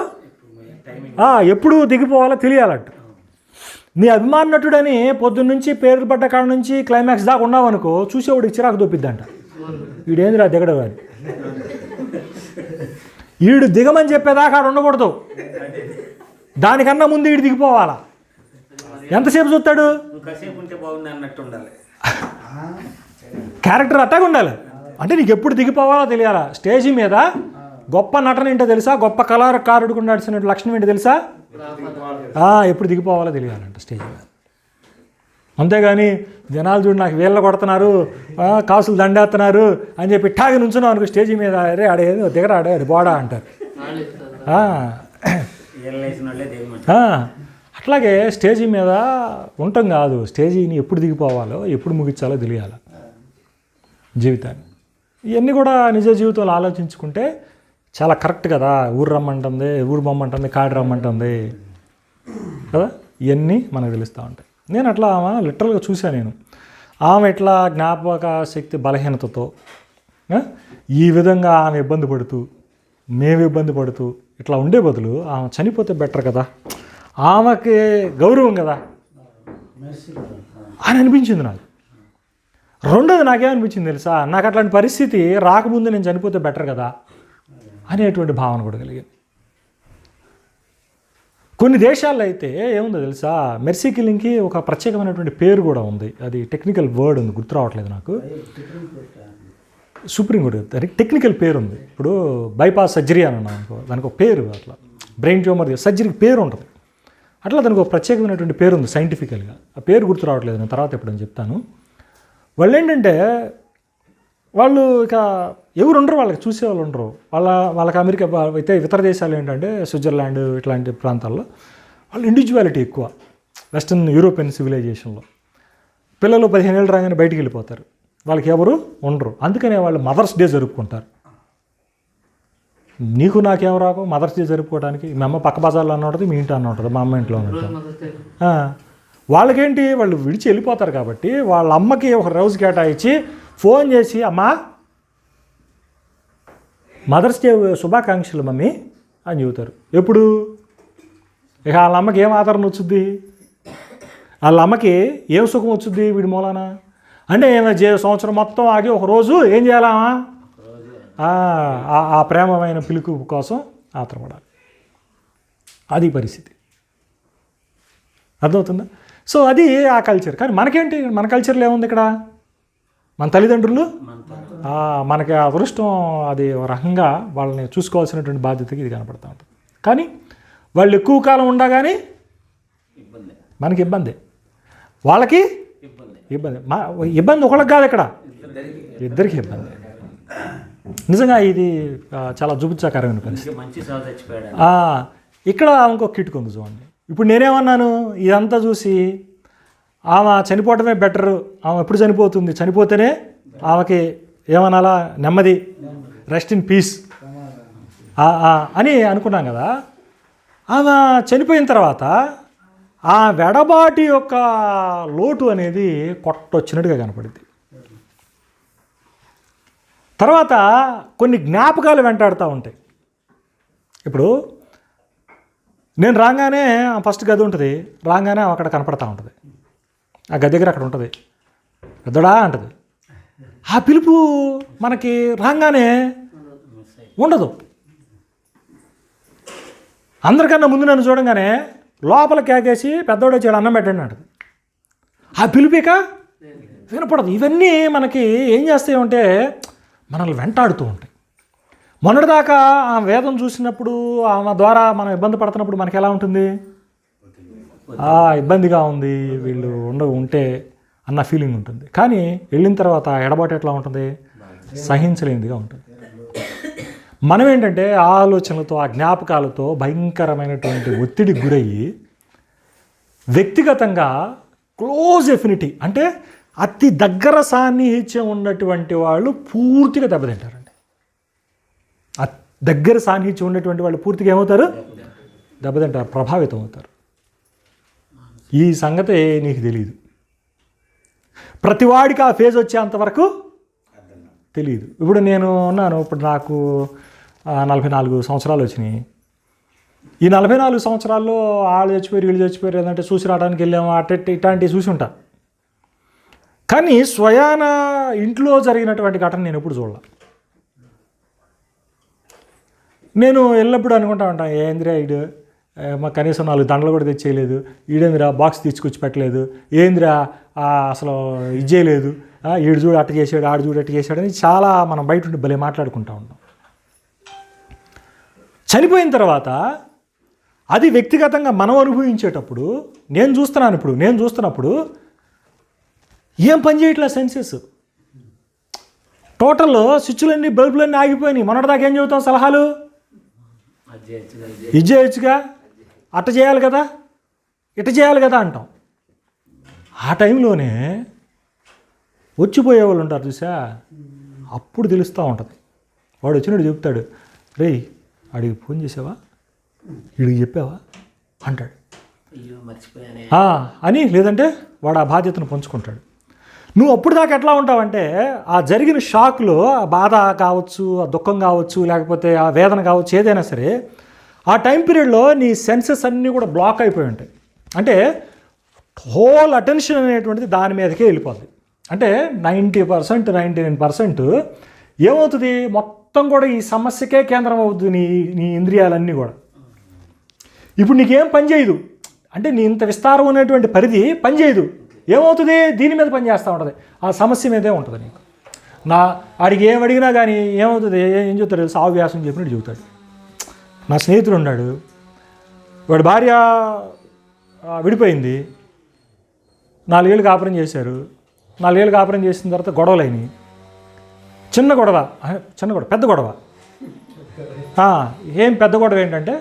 ఎప్పుడు దిగిపోవాలో తెలియాలంట. నీ అభిమాన నటుడని పొద్దున్నుంచి పేరు పడ్డ కాడ నుంచి క్లైమాక్స్ దాకా ఉన్నావు అనుకో, చూసేవాడికి చిరాకు దొప్పిద్దంట. వీడేందిరా దిగడం అని. వీడు దిగమని చెప్పేదాకా ఆడ ఉండకూడదు, దానికన్నా ముందు వీడు దిగిపోవాలా. ఎంతసేపు చూస్తాడు? క్యారెక్టర్ అట్టాగా ఉండాలి. అంటే నీకు ఎప్పుడు దిగిపోవాలో తెలియాలా. స్టేజీ మీద గొప్ప నటన ఏంటో తెలుసా, గొప్ప కళాకారుడికి ఉండాల్సిన లక్షణం ఏంటో తెలుసా, ఎప్పుడు దిగిపోవాలో తెలియాలంట స్టేజ్ మీద. అంతేగాని జనాలు చూడు నాకు వీళ్ళ కొడుతున్నారు, కాసులు దండేస్తున్నారు అని చెప్పి ఠాగి నుంచున్నావు అనుకో స్టేజీ మీద, అరే ఆడేది దిగరాడే అది బోడా అంటారు. అట్లాగే స్టేజీ మీద ఉండటం కాదు, స్టేజీని ఎప్పుడు దిగిపోవాలో ఎప్పుడు ముగించాలో తెలియాలి జీవితాన్ని. ఇవన్నీ కూడా నిజ జీవితంలో ఆలోచించుకుంటే చాలా కరెక్ట్ కదా. ఊరు రమ్మంటుంది, ఊరు బొమ్మంటుంది, కాడి రమ్మంటుంది కదా, ఇవన్నీ మనకు తెలుస్తూ ఉంటాయి. నేను అట్లా ఆమె లిటరల్గా చూశాను. నేను ఆమె ఇట్లా జ్ఞాపక శక్తి బలహీనతతో ఈ విధంగా ఆమె ఇబ్బంది పడుతూ మేము ఇబ్బంది పడుతూ ఇట్లా ఉండే బదులు ఆమె చనిపోతే బెటర్ కదా, ఆమెకి గౌరవం కదా అని అనిపించింది నాకు. రెండోది నాకేమనిపించింది తెలుసా, నాకు అట్లాంటి పరిస్థితి రాకముందు నేను చనిపోతే బెటర్ కదా అనేటువంటి భావన కూడా కలిగింది. కొన్ని దేశాల్లో అయితే ఏముందో తెలుసా, మెర్సీ కిల్లింగ్కి ఒక ప్రత్యేకమైనటువంటి పేరు కూడా ఉంది. అది టెక్నికల్ వర్డ్ ఉంది, గుర్తు రావట్లేదు నాకు. సుప్రీం కోర్టు దానికి టెక్నికల్ పేరు ఉంది. ఇప్పుడు బైపాస్ సర్జరీ అని అన్నాం అనుకో, దానికి ఒక పేరు, అట్లా బ్రెయిన్ ట్యూమర్ సర్జరీకి పేరు ఉంటుంది. అట్లా దానికి ఒక ప్రత్యేకమైనటువంటి పేరు ఉంది సైంటిఫికల్గా. ఆ పేరు గుర్తు రావట్లేదు, నేను తర్వాత ఎప్పుడని చెప్తాను. వాళ్ళు ఏంటంటే వాళ్ళు ఇక ఎవరు ఉండరు, వాళ్ళకి చూసేవాళ్ళు ఉండరు. వాళ్ళకి అమెరికా అయితే ఇతర దేశాలు ఏంటంటే స్విట్జర్లాండ్ ఇట్లాంటి ప్రాంతాల్లో వాళ్ళు ఇండివిజువాలిటీ ఎక్కువ. వెస్టర్న్ యూరోపియన్ సివిలైజేషన్లో పిల్లలు 15 ఏళ్ళు రాగానే బయటికి వెళ్ళిపోతారు, వాళ్ళకి ఎవరు ఉండరు. అందుకనే వాళ్ళు మదర్స్ డే జరుపుకుంటారు. నీకు నాకేం రాకు మదర్స్ డే జరుపుకోవడానికి. మీ అమ్మ పక్క బజార్లో అన్న ఉంటుంది, మీ ఇంటి అన్న ఉంటుంది, మా అమ్మ ఇంట్లో ఉంటుంది. వాళ్ళకేంటి, వాళ్ళు విడిచి వెళ్ళిపోతారు కాబట్టి వాళ్ళ అమ్మకి ఒక రోజు కేటాయించి ఫోన్ చేసి అమ్మా మదర్స్ డే శుభాకాంక్షలు మమ్మీ అని చెబుతారు. ఎప్పుడు ఇక వాళ్ళ అమ్మకి ఏం ఆదరణ వచ్చుద్ది, వాళ్ళ అమ్మకి ఏం సుఖం వచ్చుద్ది వీడి మూలాన అంటే సంవత్సరం మొత్తం ఆగి ఒక రోజు ఏం చేయాలమ్మా, ఆ ప్రేమమైన పిలుపు కోసం ఆత్రపడాలి. అది పరిస్థితి, అర్థమవుతుందా? సో అది ఆ కల్చర్. కానీ మనకేంటి, మన కల్చర్లో ఏముంది ఇక్కడ, మన తల్లిదండ్రులు మనకి అదృష్టం, అది ఒక రకంగా వాళ్ళని చూసుకోవాల్సినటువంటి బాధ్యతకి ఇది కనపడుతూ ఉంటుంది. కానీ వాళ్ళు ఎక్కువ కాలం ఉండగానే మనకి ఇబ్బంది, వాళ్ళకి ఇబ్బంది. ఇబ్బంది ఒకళ్ళకి కాదు, ఇక్కడ ఇద్దరికి ఇబ్బంది. నిజంగా ఇది చాలా జుబుత్సాకరమైన పరిస్థితి. ఇక్కడ ఇంకొక కిట్టుకుంది చూడండి. ఇప్పుడు నేనేమన్నాను, ఇదంతా చూసి ఆమె చనిపోవటమే బెటర్, ఆమె ఎప్పుడు చనిపోతుంది, చనిపోతేనే ఆమెకి ఏమనాలా నెమ్మది, రెస్ట్ ఇన్ పీస్ అని అనుకున్నాం కదా. ఆమె చనిపోయిన తర్వాత ఆ వెడబాటి యొక్క లోటు అనేది కొట్టొచ్చినట్టుగా కనపడింది. తర్వాత కొన్ని జ్ఞాపకాలు వెంటాడుతూ ఉంటాయి. ఇప్పుడు నేను రాగానే ఫస్ట్ గది ఉంటుంది, రాగానే అక్కడ కనపడతా ఉంటుంది, ఆ గది దగ్గర అక్కడ ఉంటుంది, పెద్దడా అంటది. ఆ పిలుపు మనకి రాగానే ఉండదు. అందరికన్నా ముందు నన్ను చూడంగానే లోపల కేకేసి పెద్దోడు వచ్చి అన్నం పెట్టండి అంటది. ఆ పిలుపిక వినపడదు. ఇవన్నీ మనకి ఏం చేస్తాయంటే మనల్ని వెంటాడుతూ ఉంటాయి. మొన్నటిదాకా ఆ వేదం చూసినప్పుడు ఆమె ద్వారా మనం ఇబ్బంది పడుతున్నప్పుడు మనకి ఎలా ఉంటుంది, ఇబ్బందిగా ఉంది వీళ్ళు ఉంటే అన్న ఫీలింగ్ ఉంటుంది. కానీ వెళ్ళిన తర్వాత ఎడబాటు ఎట్లా ఉంటుంది, సహించలేనిదిగా ఉంటుంది. మనం ఏంటంటే ఆ ఆలోచనలతో, ఆ జ్ఞాపకాలతో భయంకరమైనటువంటి ఒత్తిడికి గురయ్యి వ్యక్తిగతంగా క్లోజ్ ఎఫినిటీ అంటే అతి దగ్గర సాన్నిహిత్యం ఉన్నటువంటి వాళ్ళు పూర్తిగా దెబ్బతింటారండి. దగ్గర సాన్నిహిత్యం ఉన్నటువంటి వాళ్ళు పూర్తిగా ఏమవుతారు, దెబ్బతింటారు, ప్రభావితం అవుతారు. ఈ సంగతి నీకు తెలియదు. ప్రతివాడికి ఆ ఫేజ్ వచ్చేంతవరకు తెలియదు. ఇప్పుడు నేను ఉన్నాను, ఇప్పుడు నాకు 44 సంవత్సరాలు వచ్చినాయి. ఈ 44 సంవత్సరాల్లో వాళ్ళు చచ్చిపోయారు, వీళ్ళు చచ్చిపోయారు, ఏదంటే చూసి రావడానికి వెళ్ళాము, ఇట్లాంటివి చూసి ఉంటా. కానీ స్వయాన ఇంట్లో జరిగినటువంటి ఘటన నేను ఎప్పుడు చూడాల. నేను ఎల్లప్పుడూ అనుకుంటా ఉంటాను, ఏందిరా ఈడు మాకు కనీసం 4 దండలు కూడా తెచ్చేయలేదు, ఈడేందిరా బాక్స్ తీసుకొచ్చి పెట్టలేదు, ఏందిరా అసలు ఇది చేయలేదు, ఈడు చూడు అట్ట చేసాడు, ఆడు చూడు అట్ట చేశాడు అని చాలా మనం బయట ఉండి భలే మాట్లాడుకుంటూ ఉంటాం. చనిపోయిన తర్వాత అది వ్యక్తిగతంగా మనం అనుభవించేటప్పుడు నేను చూస్తున్నప్పుడు ఏం పని చేయట్లేదు సెన్సెస్. టోటల్ స్విచ్లన్నీ బల్బులన్నీ ఆగిపోయినాయి. మొన్నటిదాకా ఏం చెబుతాం సలహాలు, ఇది చేయొచ్చుగా, అట్ట చేయాలి కదా, ఇట చేయాలి కదా అంటాం. ఆ టైంలోనే వచ్చిపోయే వాళ్ళు ఉంటారు చూసా, అప్పుడు తెలుస్తూ ఉంటుంది. వాడు వచ్చినట్టు చెప్తాడు, రేయ్ అడిగి ఫోన్ చేసావా, వీడికి చెప్పావా అంటాడు. అని లేదంటే వాడు ఆ బాధ్యతను పంచుకుంటాడు. నువ్వు అప్పుడు దాకా ఎట్లా ఉంటావంటే ఆ జరిగిన షాక్లో ఆ బాధ కావచ్చు, ఆ దుఃఖం కావచ్చు, లేకపోతే ఆ వేదన కావచ్చు, ఏదైనా సరే ఆ టైం పీరియడ్లో నీ సెన్సెస్ అన్నీ కూడా బ్లాక్ అయిపోయి ఉంటాయి. అంటే హోల్ అటెన్షన్ అనేటువంటిది దాని మీదకే వెళ్ళిపోద్ది. అంటే 90%, 99% ఏమవుతుంది, మొత్తం కూడా ఈ సమస్యకే కేంద్రం అవుతుంది నీ ఇంద్రియాలన్నీ కూడా. ఇప్పుడు నీకేం పని చేయదు, అంటే నీ ఇంత విస్తారం ఉన్నటువంటి పరిధి పని చేయదు. ఏమవుతుంది, దీని మీద పని చేస్తూ ఉంటుంది, ఆ సమస్య మీదే ఉంటుంది నీకు. ఆడికి ఏం అడిగినా కానీ ఏమవుతుంది, ఏం చెప్తాడు తెలుసు, ఆవ్యాసం చెప్పినట్టు చెబుతాడు. నా స్నేహితుడు ఉన్నాడు, వాడి భార్య విడిపోయింది, 4 ఏళ్ళు కాపురం చేశారు. 4 ఏళ్ళు కాపురం చేసిన తర్వాత గొడవలు అయినాయి. చిన్న గొడవ, పెద్ద గొడవ. ఏం పెద్ద గొడవ ఏంటంటే,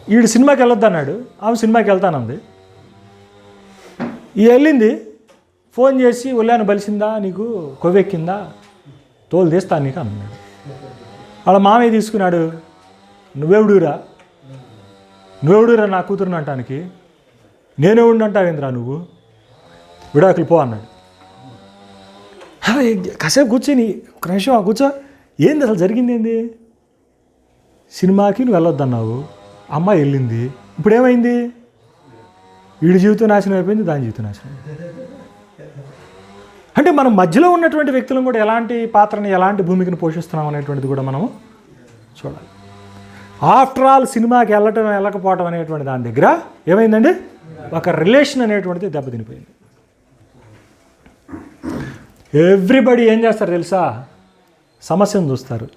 వీడు సినిమాకి వెళ్ళొద్దు అన్నాడు, ఆమె సినిమాకి వెళ్తానంది. వెళ్ళింది, ఫోన్ చేసి ఒళ్ళాను బలిసిందా, నీకు కొవ్వెక్కిందా, తోలు తీస్తాను నీకు అన్నాడు. వాళ్ళ మామయ్య తీసుకున్నాడు, నువ్వెవడురా నా కూతురుని అంటానికి, నేనెవడిని అంటావేంద్రా నువ్వు, విడాకులు పో అన్నాడు. కాసేపు కూర్చొని ఒక నిమిషం కూర్చో, ఏంది అసలు జరిగింది ఏంది, సినిమాకి నువ్వు వెళ్ళొద్దన్నావు, అమ్మాయి వెళ్ళింది, ఇప్పుడు ఏమైంది, వీడి జీవితం నాశనం అయిపోయింది, దాని జీవితం నాశనం అయిపోయింది. అంటే మనం మధ్యలో ఉన్నటువంటి వ్యక్తులను కూడా ఎలాంటి పాత్రని, ఎలాంటి భూమికను పోషిస్తున్నాం అనేటువంటిది కూడా మనం చూడాలి. ఆఫ్టర్ ఆల్ సినిమాకి వెళ్ళకపోవటం అనేటువంటి దాని దగ్గర ఏమైందండి, ఒక రిలేషన్ అనేటువంటిది దెబ్బతినిపోయింది. ఎవ్రీబడి ఏం చేస్తారు తెలుసా, సమస్యను చూస్తారు.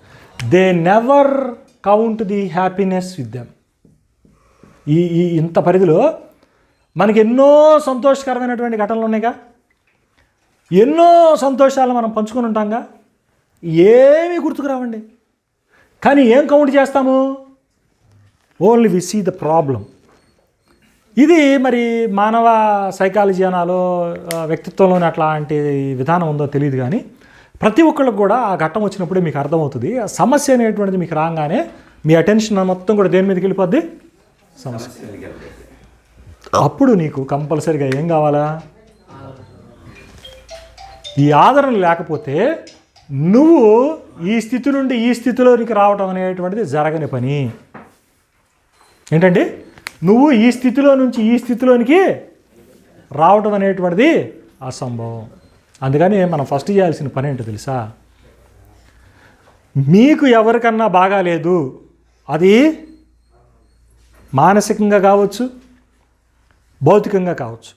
They never count the happiness with them. ఈ ఇంత పరిధిలో మనకి ఎన్నో సంతోషకరమైనటువంటి ఘటనలు ఉన్నాయిగా, ఎన్నో సంతోషాలు మనం పంచుకొని ఉంటాంగా, ఏమీ గుర్తుకురావండి. కానీ ఏం కౌంట్ చేస్తాము, only we see the problem. ఇది మరి మానవ సైకాలజీ అనాలో వ్యక్తిత్వంలోని అట్లాంటి విధానం ఉందో తెలియదు, కానీ ప్రతి ఒక్కళ్ళకి కూడా ఆ ఘట్టం వచ్చినప్పుడే మీకు అర్థమవుతుంది. ఆ సమస్య అనేటువంటిది మీకు రాగానే మీ అటెన్షన్ మొత్తం కూడా దేని మీదకి వెళ్ళిపోద్ది, సమస్య. అప్పుడు నీకు కంపల్సరీగా ఏం కావాలా, ఈ ఆదరణ లేకపోతే నువ్వు ఈ స్థితి నుండి ఈ స్థితిలోనికి రావటం అనేటువంటిది జరగని పని. ఏంటండి, నువ్వు ఈ స్థితిలో నుంచి ఈ స్థితిలోనికి రావటం అనేటువంటిది అసంభవం. అందుకని మనం ఫస్ట్ చేయాల్సిన పని ఏంటో తెలుసా, మీకు ఎవరికన్నా బాగాలేదు, అది మానసికంగా కావచ్చు, భౌతికంగా కావచ్చు.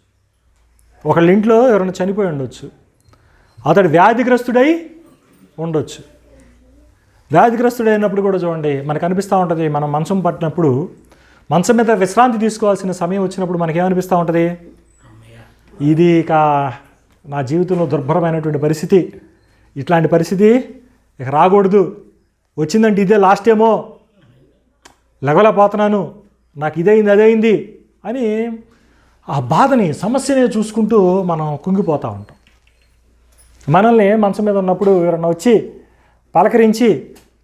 ఒకళ్ళ ఇంట్లో ఎవరైనా చనిపోయి ఉండొచ్చు, అతడు వ్యాధిగ్రస్తుడై ఉండొచ్చు. వ్యాధిగ్రస్తుడైనప్పుడు కూడా చూడండి, మనకు అనిపిస్తూ ఉంటుంది, మనం మంచం పట్టినప్పుడు, మంచం మీద విశ్రాంతి తీసుకోవాల్సిన సమయం వచ్చినప్పుడు మనకేమనిపిస్తూ ఉంటుంది, ఇది ఇక నా జీవితంలో దుర్భరమైనటువంటి పరిస్థితి, ఇట్లాంటి పరిస్థితి ఇక రాకూడదు, వచ్చిందంటే ఇదే లాస్ట్ ఏమో, లెగలేకపోతున్నాను, నాకు ఇదైంది అదైంది అని ఆ బాధని, సమస్యనే చూసుకుంటూ మనం కుంగిపోతూ ఉంటాం. మనల్ని మంచం మీద ఉన్నప్పుడు ఎవరన్నా వచ్చి పలకరించి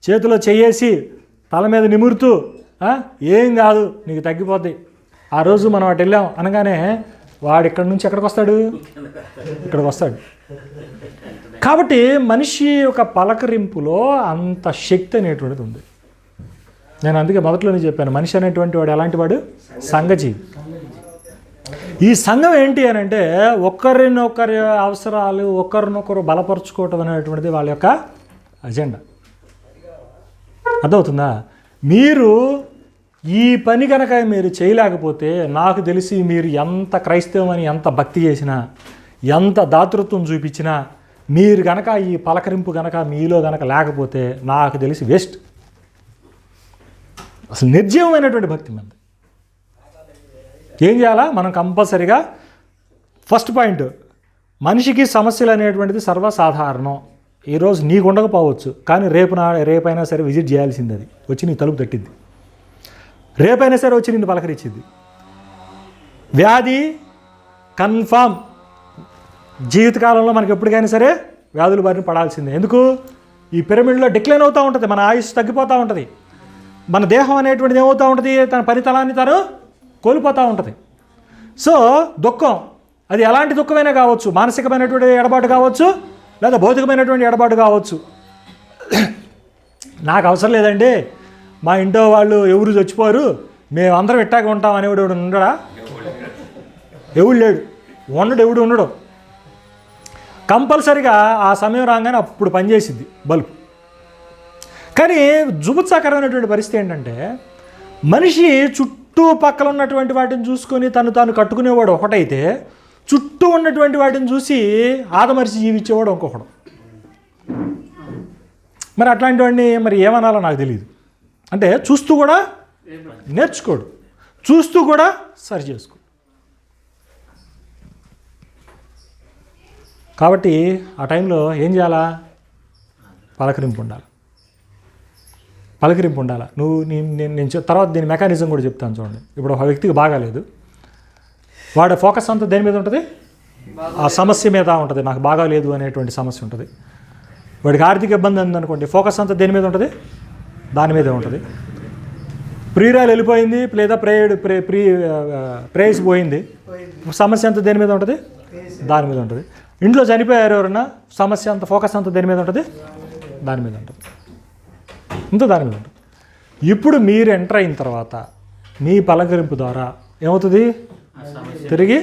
చేతిలో చెయ్యేసి తల మీద నిమురుతూ ఏం కాదు నీకు తగ్గిపోద్ది, ఆ రోజు మనం అటు వెళ్ళాం అనగానే వాడు ఇక్కడి నుంచి ఎక్కడికి వస్తాడు, ఇక్కడికి వస్తాడు. కాబట్టి మనిషి ఒక పలకరింపులో అంత శక్తి అనేటువంటిది ఉంది. నేను అందుకే మొదట్లోనే చెప్పాను, మనిషి అనేటువంటి వాడు ఎలాంటి వాడు, సంఘజీవి. ఈ సంఘం ఏంటి అని అంటే ఒకరినొకరి అవసరాలు, ఒకరినొకరు బలపరుచుకోవటం అనేటువంటిది వాళ్ళ యొక్క అజెండా. అర్థమవుతుందా? మీరు ఈ పని కనుక మీరు చేయలేకపోతే, నాకు తెలిసి మీరు ఎంత క్రైస్తవం అని ఎంత భక్తి చేసినా, ఎంత దాతృత్వం చూపించినా, మీరు కనుక ఈ పలకరింపు కనుక మీలో కనుక లేకపోతే నాకు తెలిసి వేస్ట్. అసలు నిర్జీవమైనటువంటి భక్తి మంది. ఏం చేయాలా మనం కంపల్సరీగా? ఫస్ట్ పాయింట్, మనిషికి సమస్యలు అనేటువంటిది సర్వసాధారణం. ఈరోజు నీకు ఉండకపోవచ్చు, కానీ రేపైనా సరే విజిట్ చేయాల్సింది, అది వచ్చి నీ తలుపు తట్టింది, రేపైనా సరే వచ్చి నిన్ను పలకరించింది. వ్యాధి కన్ఫామ్, జీవితకాలంలో మనకి ఎప్పటికైనా సరే వ్యాధుల బారిన పడాల్సిందే. ఎందుకు? ఈ పిరమిడ్లో డిక్లైన్ అవుతూ ఉంటుంది, మన ఆయుష్ తగ్గిపోతూ ఉంటుంది, మన దేహం అనేటువంటిది ఏమవుతూ ఉంటుంది, తన పనితలాన్ని తను కోల్పోతూ ఉంటుంది. సో దుఃఖం, అది ఎలాంటి దుఃఖమైనా కావచ్చు, మానసికమైనటువంటి ఎడబాటు కావచ్చు, లేదా భౌతికమైనటువంటి ఎడబాటు కావచ్చు. నాకు అవసరం లేదండి, మా ఇంట్లో వాళ్ళు ఎవరు చచ్చిపోరు, మేము అందరం ఇట్టాగా ఉంటాం అనేవాడు ఎవడు ఉండడా? ఎవడు లేడు, ఎవడు ఉండడు. కంపల్సరిగా ఆ సమయం రాగానే అప్పుడు పనిచేసిద్ది బల్బు. కానీ జుగుత్సాకరమైనటువంటి పరిస్థితి ఏంటంటే, మనిషి చుట్టుపక్కల ఉన్నటువంటి వాటిని చూసుకొని తాను కట్టుకునేవాడు ఒకటైతే, చుట్టూ ఉన్నటువంటి వాటిని చూసి ఆదమరిచి జీవించేవాడు ఇంకొకడు. మరి అట్లాంటి వాడిని మరి ఏమనాలో నాకు తెలియదు. అంటే చూస్తూ కూడా నేర్చుకోడు, చూస్తూ కూడా సరి చేసుకోడు. కాబట్టి ఆ టైంలో ఏం చేయాలా? పలకరింపు ఉండాలి. నేను తర్వాత దీని మెకానిజం కూడా చెప్తాను చూడండి. ఇప్పుడు ఒక వ్యక్తికి బాగాలేదు, వాడి ఫోకస్ అంతా దేని మీద ఉంటుంది? ఆ సమస్య మీద ఉంటుంది. నాకు బాగాలేదు అనేటువంటి సమస్య ఉంటుంది. వాడికి ఆర్థిక ఇబ్బంది ఉందనుకోండి, ఫోకస్ అంతా దేని మీద ఉంటుంది? దాని మీదే ఉంటుంది. ప్రియురాలు వెళ్ళిపోయింది, లేదా ప్రేయస్ పోయింది, సమస్య అంతా దేని మీద ఉంటుంది? దాని మీద ఉంటుంది. ఇంట్లో చనిపోయారు ఎవరన్నా, సమస్య అంత ఫోకస్ అంతా దేని మీద ఉంటుంది? దాని మీద ఉంటుంది. ఇంత దాని మీద ఉంటుంది. ఇప్పుడు మీరు ఎంటర్ అయిన తర్వాత మీ పలకరింపు ద్వారా ఏమవుతుంది? తిరిగి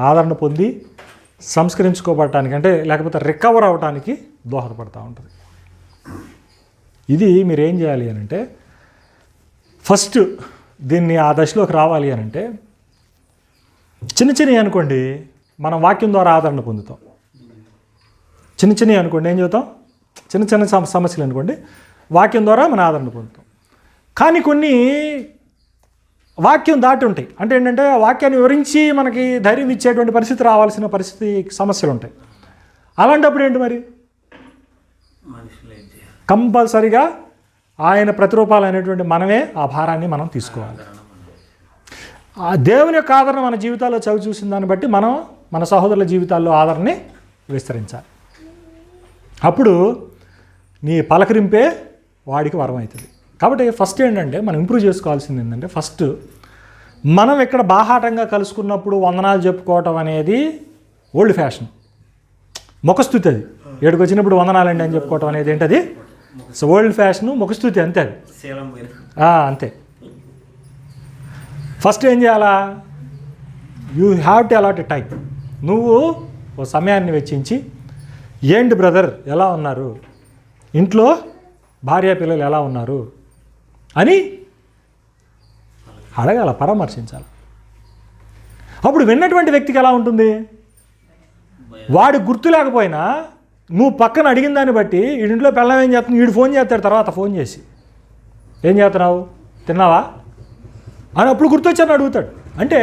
ఆదరణ పొంది సంస్కరించుకోబడటానికి, అంటే లేకపోతే రికవర్ అవ్వటానికి దోహదపడుతూ ఉంటుంది. ఇది మీరు ఏం చేయాలి అని అంటే, ఫస్ట్ దీన్ని ఆ దశలోకి రావాలి అని అంటే, చిన్నవి అనుకోండి మనం వాక్యం ద్వారా ఆదరణ పొందుతాం. చిన్నవి అనుకోండి ఏం చెబుతాం? చిన్న సమస్యలు అనుకోండి వాక్యం ద్వారా మనం ఆదరణ పొందుతాం. కానీ కొన్ని వాక్యం దాటి ఉంటాయి. అంటే ఏంటంటే వాక్యాన్ని వివరించి మనకి ధైర్యం ఇచ్చేటువంటి పరిస్థితి రావాల్సిన సమస్యలు ఉంటాయి. అలాంటప్పుడు ఏంటి మరి? కంపల్సరిగా ఆయన ప్రతిరూపాలు అనేటువంటి మనమే ఆ భారాన్ని మనం తీసుకోవాలి. ఆ దేవుని యొక్క ఆదరణ మన జీవితాల్లో చవి చూసిన దాన్ని బట్టి మనం మన సహోదరుల జీవితాల్లో ఆదరణని విస్తరించాలి. అప్పుడు నీ పలకరింపే వాడికి వరం అవుతుంది. కాబట్టి ఫస్ట్ ఏంటంటే మనం ఇంప్రూవ్ చేసుకోవాల్సింది ఏంటంటే, ఫస్ట్ మనం ఇక్కడ బాహాటంగా కలుసుకున్నప్పుడు వందనాలు చెప్పుకోవటం అనేది ఓల్డ్ ఫ్యాషన్, ముఖస్థుతి. అది ఏడుకు వచ్చినప్పుడు వందనాలండి అని చెప్పుకోవటం అనేది ఏంటది? సో ఓల్డ్ ఫ్యాషను, ముఖస్థుతి, అంతే. అది అంతే. ఫస్ట్ ఏం చేయాలా? You have to allot a time. నువ్వు ఓ సమయాన్ని వెచ్చించి, ఏంటి బ్రదర్ ఎలా ఉన్నారు, ఇంట్లో భార్య పిల్లలు ఎలా ఉన్నారు అని అడగాల, పరామర్శించాలి. అప్పుడు విన్నటువంటి వ్యక్తికి ఎలా ఉంటుంది? వాడు గుర్తు లేకపోయినా నువ్వు పక్కన అడిగిన దాన్ని బట్టి ఇంట్లో పిల్లలు ఏం చేస్తున్నావు, వీడు ఫోన్ చేస్తాడు, తర్వాత ఫోన్ చేసి ఏం చేస్తున్నావు, తిన్నావా అని అప్పుడు గుర్తొచ్చాను అడుగుతాడు. అంటే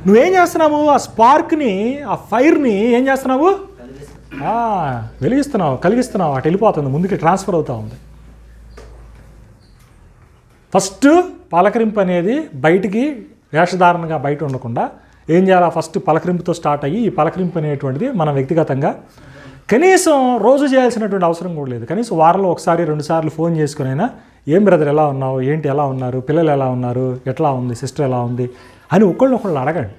నువ్వేం చేస్తున్నావు? ఆ స్పార్క్ని, ఆ ఫైర్ని ఏం చేస్తున్నావు? వెలిగిస్తున్నావు, కలిగిస్తున్నావు. అటు వెళ్ళిపోతుంది, ముందుకి ట్రాన్స్ఫర్ అవుతూ ఉంది. ఫస్ట్ పలకరింపు అనేది బయటికి వేషధారణగా బయట ఉండకుండా ఏం చేయాలా? ఫస్ట్ పలకరింపుతో స్టార్ట్ అయ్యి, ఈ పలకరింపు అనేటువంటిది మనం వ్యక్తిగతంగా కనీసం రోజు చేయాల్సినటువంటి అవసరం కూడా లేదు. కనీసం వారంలో ఒకసారి 2 సార్లు ఫోన్ చేసుకుని అయినా, ఏం బ్రదర్ ఎలా ఉన్నావు, ఏంటి ఎలా ఉన్నారు, పిల్లలు ఎలా ఉన్నారు, ఎట్లా ఉంది, సిస్టర్ ఎలా ఉంది అని ఒకళ్ళనొకళ్ళు అడగండి.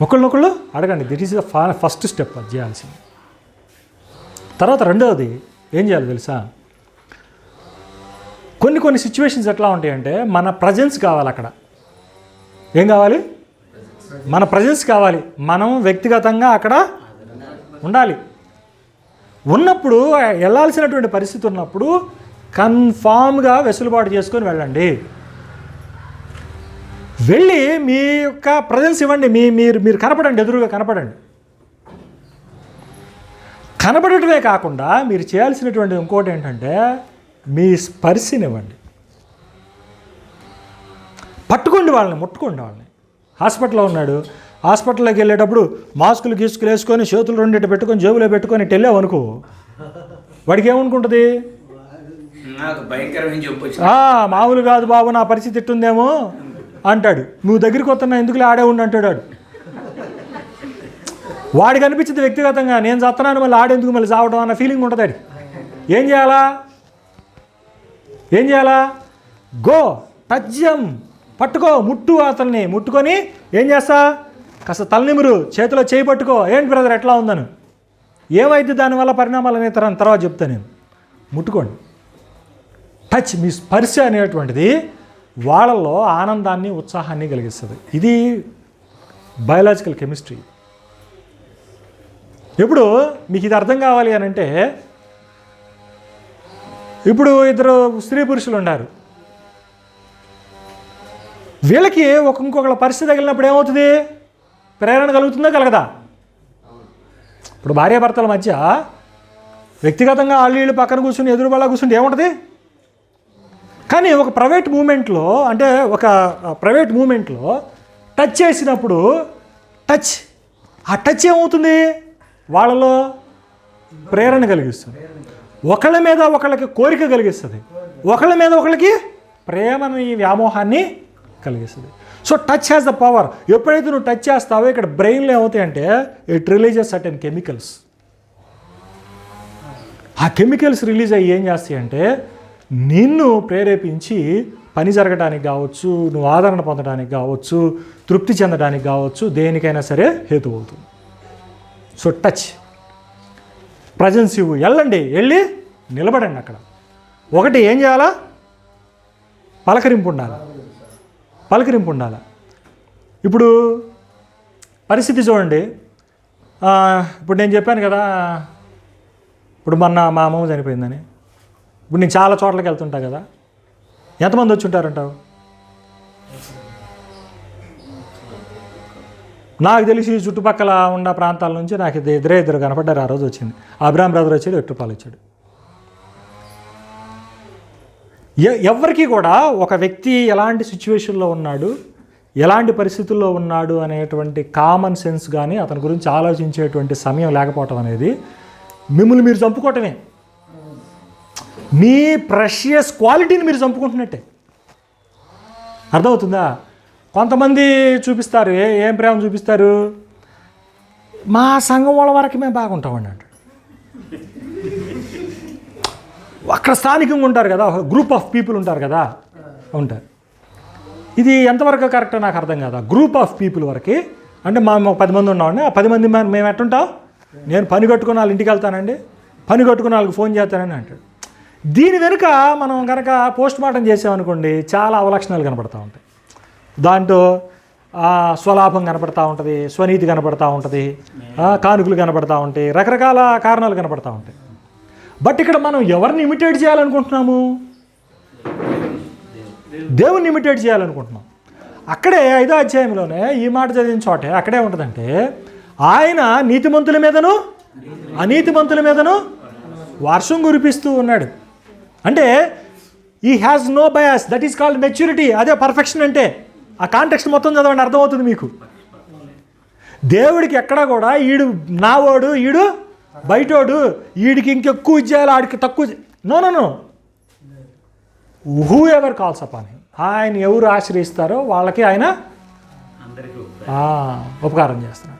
ఒకళ్ళనొకళ్ళు అడగండి. దిట్ ఈస్ ద ఫస్ట్ స్టెప్ అది చేయాల్సింది. తర్వాత రెండవది ఏం చేయాలి తెలుసా? కొన్ని సిచ్యువేషన్స్ ఎట్లా ఉంటాయంటే, మన ప్రజెన్స్ కావాలి. అక్కడ ఏం కావాలి? మన ప్రజెన్స్ కావాలి. మనం వ్యక్తిగతంగా అక్కడ ఉండాలి. ఉన్నప్పుడు, వెళ్ళాల్సినటువంటి పరిస్థితి ఉన్నప్పుడు కన్ఫామ్గా వెసులుబాటు చేసుకొని వెళ్ళండి. వెళ్ళి మీ యొక్క ప్రజెన్స్ ఇవ్వండి. మీరు కనపడండి, ఎదురుగా కనపడండి. కనపడటమే కాకుండా మీరు చేయాల్సినటువంటి ఇంకోటి ఏంటంటే, మీ స్పర్శనివ్వండి. పట్టుకోండి వాళ్ళని, ముట్టుకోండి వాళ్ళని. హాస్పిటల్లో ఉన్నాడు, హాస్పిటల్లోకి వెళ్ళేటప్పుడు మాస్కులు వేసుకొని చేతులు రెండింటి పెట్టుకొని జేబులో పెట్టుకొని వెళ్ళావు అనుకో, వాడికి ఏమనుకుంటుంది? నాకు భయంకరమైన చెప్పు మామూలు కాదు బాబు, నా పరిస్థితి ఎట్టుందేమో అంటాడు. నువ్వు దగ్గరికి వస్తున్నా ఎందుకులే ఆడే ఉండి అంటాడు వాడు. వాడికి అనిపించింది వ్యక్తిగతంగా, నేను చస్తున్నాను మళ్ళీ ఆడేందుకు మళ్ళీ చావడం అన్న ఫీలింగ్ ఉంటుంది. అది ఏం చేయాలా? గో టచ్యం, పట్టుకో, ముట్టు, అతన్ని ముట్టుకొని ఏం చేస్తా, కాస్త తలనిమురు, చేతిలో చేయి పట్టుకో, ఏంటి బ్రదర్ ఎట్లా ఉందను, ఏమైతే దానివల్ల పరిణామాలు అనే తర్వాత చెప్తాను నేను. ముట్టుకోండి. టచ్, మీ స్పర్శ అనేటువంటిది వాళ్ళల్లో ఆనందాన్ని, ఉత్సాహాన్ని కలిగిస్తుంది. ఇది బయాలజికల్ కెమిస్ట్రీ. ఇప్పుడు మీకు ఇది అర్థం కావాలి అని అంటే, ఇప్పుడు ఇద్దరు స్త్రీ పురుషులు ఉన్నారు. వీళ్ళకి ఇంకొకళ్ళ పరిస్థితి తగిలినప్పుడు ఏమవుతుంది? ప్రేరణ కలుగుతుందా కలగదా? ఇప్పుడు భార్యాభర్తల మధ్య వ్యక్తిగతంగా వీళ్ళు పక్కన కూర్చుని ఎదురు వాళ్ళ కూర్చుంటే ఏముంటుంది? కానీ ఒక ప్రైవేట్ మూమెంట్లో టచ్ చేసినప్పుడు ఆ టచ్ ఏమవుతుంది? వాళ్ళలో ప్రేరణ కలిగిస్తుంది, ఒకళ్ళ మీద ఒకళ్ళకి కోరిక కలిగిస్తుంది, ఒకళ్ళ మీద ఒకళ్ళకి ప్రేమని, వ్యామోహాన్ని కలిగిస్తుంది. So touch has the power. ఎప్పుడైతే నువ్వు టచ్ చేస్తావో ఇక్కడ బ్రెయిన్లో ఏమవుతాయంటే ఇట్ రిలీజెస్ సర్టెన్ కెమికల్స్. ఆ కెమికల్స్ రిలీజ్ అయ్యి ఏం చేస్తాయంటే నిన్ను ప్రేరేపించి పని జరగడానికి కావచ్చు, నువ్వు ఆదరణ పొందడానికి కావచ్చు, తృప్తి చెందడానికి కావచ్చు, దేనికైనా సరే హేతు అవుతుంది. సో టచ్, ప్రజెన్స్ ఇవ్వు, వెళ్ళి నిలబడండి అక్కడ. ఒకటి ఏం చేయాలా? పలకరింపు ఉండాలి. ఇప్పుడు పరిస్థితి చూడండి. ఇప్పుడు నేను చెప్పాను కదా, ఇప్పుడు మొన్న మా అమ్మమ్మ చనిపోయిందని. ఇప్పుడు నేను చాలా చోట్లకి వెళ్తుంటా కదా, ఎంతమంది వచ్చి ఉంటారంటావు? నాకు తెలిసి చుట్టుపక్కల ఉన్న ప్రాంతాల నుంచి నాకు ఇద్దరు కనపడ్డారు. ఆ రోజు వచ్చింది అబ్రాహం బ్రదర్ వచ్చాడు, ఎట్టుపాలు వచ్చాడు. ఎవరికి కూడా ఒక వ్యక్తి ఎలాంటి సిచ్యువేషన్లో ఉన్నాడు, ఎలాంటి పరిస్థితుల్లో ఉన్నాడు అనేటువంటి కామన్ సెన్స్ కానీ అతని గురించి ఆలోచించేటువంటి సమయం లేకపోవటం అనేది మిమ్మల్ని మీరు చంపుకోవటమే. మీ ప్రెషియస్ క్వాలిటీని మీరు చంపుకుంటున్నట్టే. అర్థమవుతుందా? కొంతమంది చూపిస్తారు, ఏం ప్రేమ చూపిస్తారు, మా సంఘం వాళ్ళ వరకు మేము బాగుంటామండి అంటాడు. అక్కడ స్థానికంగా ఉంటారు కదా, గ్రూప్ ఆఫ్ పీపుల్ ఉంటారు కదా, ఉంటారు. ఇది ఎంతవరకు కరెక్టో నాకు అర్థం కాదా. గ్రూప్ ఆఫ్ పీపుల్ వరకు అంటే మేము 10 మంది ఉన్నామండి, ఆ 10 మంది మేము ఎట్టుంటాం, నేను పని కట్టుకుని వాళ్ళ ఇంటికి వెళ్తానండి, పని కట్టుకుని వాళ్ళకి ఫోన్ చేస్తానని అంటాడు. దీని వెనుక మనం కనుక పోస్ట్ మార్టం చేసామనుకోండి చాలా అవలక్షణాలు కనపడతా ఉంటాయి. దాంట్లో స్వలాభం కనపడతా ఉంటుంది, స్వనీతి కనపడతా ఉంటుంది, కానుకలు కనపడతా ఉంటాయి, రకరకాల కారణాలు కనపడతా ఉంటాయి. బట్ ఇక్కడ మనం ఎవరిని ఇమిటేట్ చేయాలనుకుంటున్నాము? దేవుణ్ణి ఇమిటేట్ చేయాలనుకుంటున్నాం. అక్కడే 5వ అధ్యాయంలోనే ఈ మాట చదివిన చోటే అక్కడే ఉంటుందంటే, ఆయన నీతిమంతుల మీదను అనీతిమంతుల మీదను వర్షం కురిపిస్తూ ఉన్నాడు. అంటే ఈ has no bias, that is called maturity. అదే పర్ఫెక్షన్ అంటే. ఆ కాంటెక్స్ట్ మొత్తం చదవండి, అర్థమవుతుంది మీకు. దేవుడికి ఎక్కడా కూడా ఈడు నావాడు, ఈడు బయటోడు, ఈడికి ఇంకెక్కువ ఇచ్చేయాలి, ఆడికి తక్కువ. No. Whoever calls upon him, ఆయన ఎవరు ఆశ్రయిస్తారో వాళ్ళకి ఆయన ఉపకారం చేస్తున్నాడు.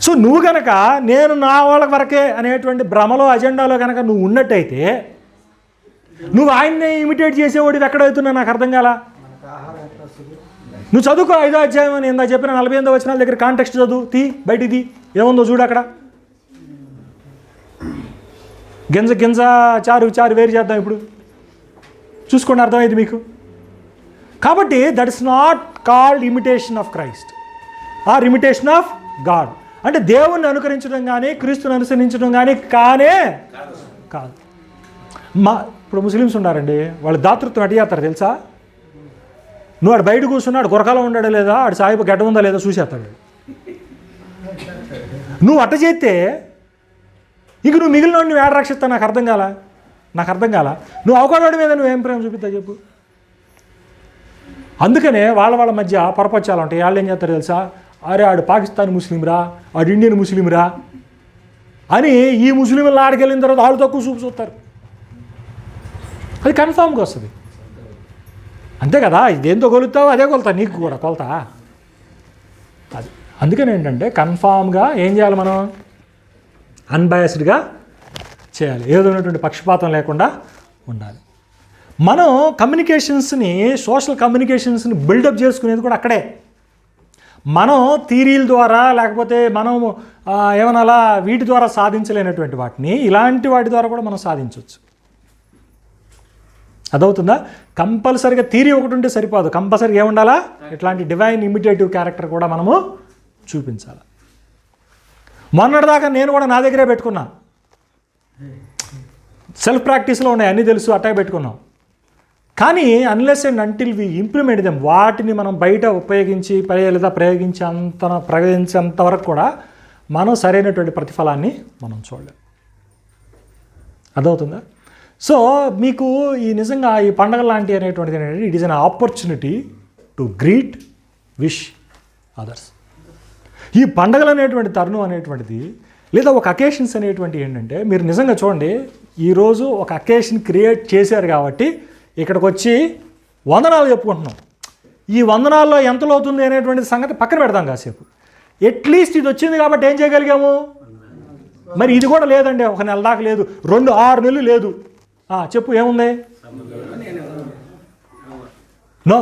సో నువ్వు కనుక నేను నా వాళ్ళ వరకే అనేటువంటి భ్రమలో, అజెండాలో కనుక నువ్వు ఉన్నట్టయితే నువ్వు ఆయన్ని ఇమిటేట్ చేసేవాడివి ఎక్కడవుతున్నా నాకు అర్థం కాల. నువ్వు చదువుకో 5వ అధ్యాయం అని ఇందా చెప్పిన 48వ వచనాల దగ్గర కాంటెక్స్ట్ చదువు, బయటిది ఏముందో చూడు. అక్కడ గింజ చారు వేరు చేద్దాం, ఇప్పుడు చూసుకోండి, అర్థమైంది మీకు. కాబట్టి that is not called imitation of Christ or imitation of God. అంటే దేవుణ్ణి అనుకరించడం కానీ క్రీస్తుని అనుసరించడం కానీ కాదు. ఇప్పుడు ముస్లిమ్స్ ఉన్నారండి, వాళ్ళు దాతృత్వం ఎట్ట చేస్తారు తెలుసా? నువ్వు ఆడు బయట కూర్చున్నాడు, గురకాలం ఉన్నాడా లేదా, ఆడు సాయిబు గడ్డ ఉందా లేదా చూసేస్తాడు. నువ్వు అట్ట చేస్తే ఇంక నువ్వు మిగిలిన నువ్వు ఏడ రక్షిస్తావు? నాకు అర్థం కాల. నువ్వు అవకాశం మీద నువ్వేం ప్రేమ చూపిస్తావు చెప్పు? అందుకనే వాళ్ళ మధ్య పొరపచ్చాలు ఉంటాయి. వాళ్ళు ఏం చేస్తారు తెలుసా? అరే ఆడు పాకిస్తాన్ ముస్లింరా, ఆడు ఇండియన్ ముస్లింరా అని ఈ ముస్లింలు ఆడికెళ్ళిన తర్వాత వాళ్ళు తక్కువ చూస్తారు. అది కన్ఫామ్గా వస్తుంది. అంతే కదా, ఇదేంతో కొలుతావు అదే కొలుతా, నీకు కూడా కొలతా అది. అందుకని ఏంటంటే కన్ఫామ్గా ఏం చేయాలి, మనం అన్బయాస్డ్గా చేయాలి, ఏదో ఉన్నటువంటి పక్షపాతం లేకుండా ఉండాలి. మనం కమ్యూనికేషన్స్ని, సోషల్ కమ్యూనికేషన్స్ని బిల్డప్ చేసుకునేది కూడా అక్కడే. మనం థీరీల ద్వారా లేకపోతే మనం ఏమన్నా వీటి ద్వారా సాధించలేనటువంటి వాటిని ఇలాంటి వాటి ద్వారా కూడా మనం సాధించవచ్చు. అదవుతుందా? కంపల్సరీగా థీరీ ఒకటి ఉంటే సరిపోదు, కంపల్సరీగా ఏముండాలా, ఇట్లాంటి డివైన్ ఇమిటేటివ్ క్యారెక్టర్ కూడా మనము చూపించాలి. మొన్నటిదాకా నేను కూడా నా దగ్గరే పెట్టుకున్నా, సెల్ఫ్ ప్రాక్టీస్లో ఉన్నాయి, అన్నీ తెలుసు, అట్టాగే పెట్టుకున్నాం. కానీ unless and until we implement them, వాటిని మనం బయట ఉపయోగించి లేదా ప్రయోగించేంత వరకు కూడా మనం సరైనటువంటి ప్రతిఫలాన్ని మనం చూడలేం. అదవుతుందా? సో మీకు ఈ నిజంగా ఈ పండగ లాంటి అనేటువంటిది ఏంటంటే it is an opportunity to greet, wish others. ఈ పండగలు అనేటువంటి తరుణం అనేటువంటిది లేదా ఒక అకేషన్స్ అనేటువంటి ఏంటంటే, మీరు నిజంగా చూడండి, ఈరోజు ఒక అకేషన్ క్రియేట్ చేశారు కాబట్టి ఇక్కడికి వచ్చి వందనాలు చెప్పుకుంటున్నాం. ఈ వందనాల్లో ఎంతలో అవుతుంది అనేటువంటి సంగతి పక్కన పెడతాం కాసేపు. అట్లీస్ట్ ఇది వచ్చింది కాబట్టి ఏం చేయగలిగాము? మరి ఇది కూడా లేదండి, ఒక నెల దాకా లేదు, 6 నెలలు లేదు, చెప్పు ఏముంది? నో,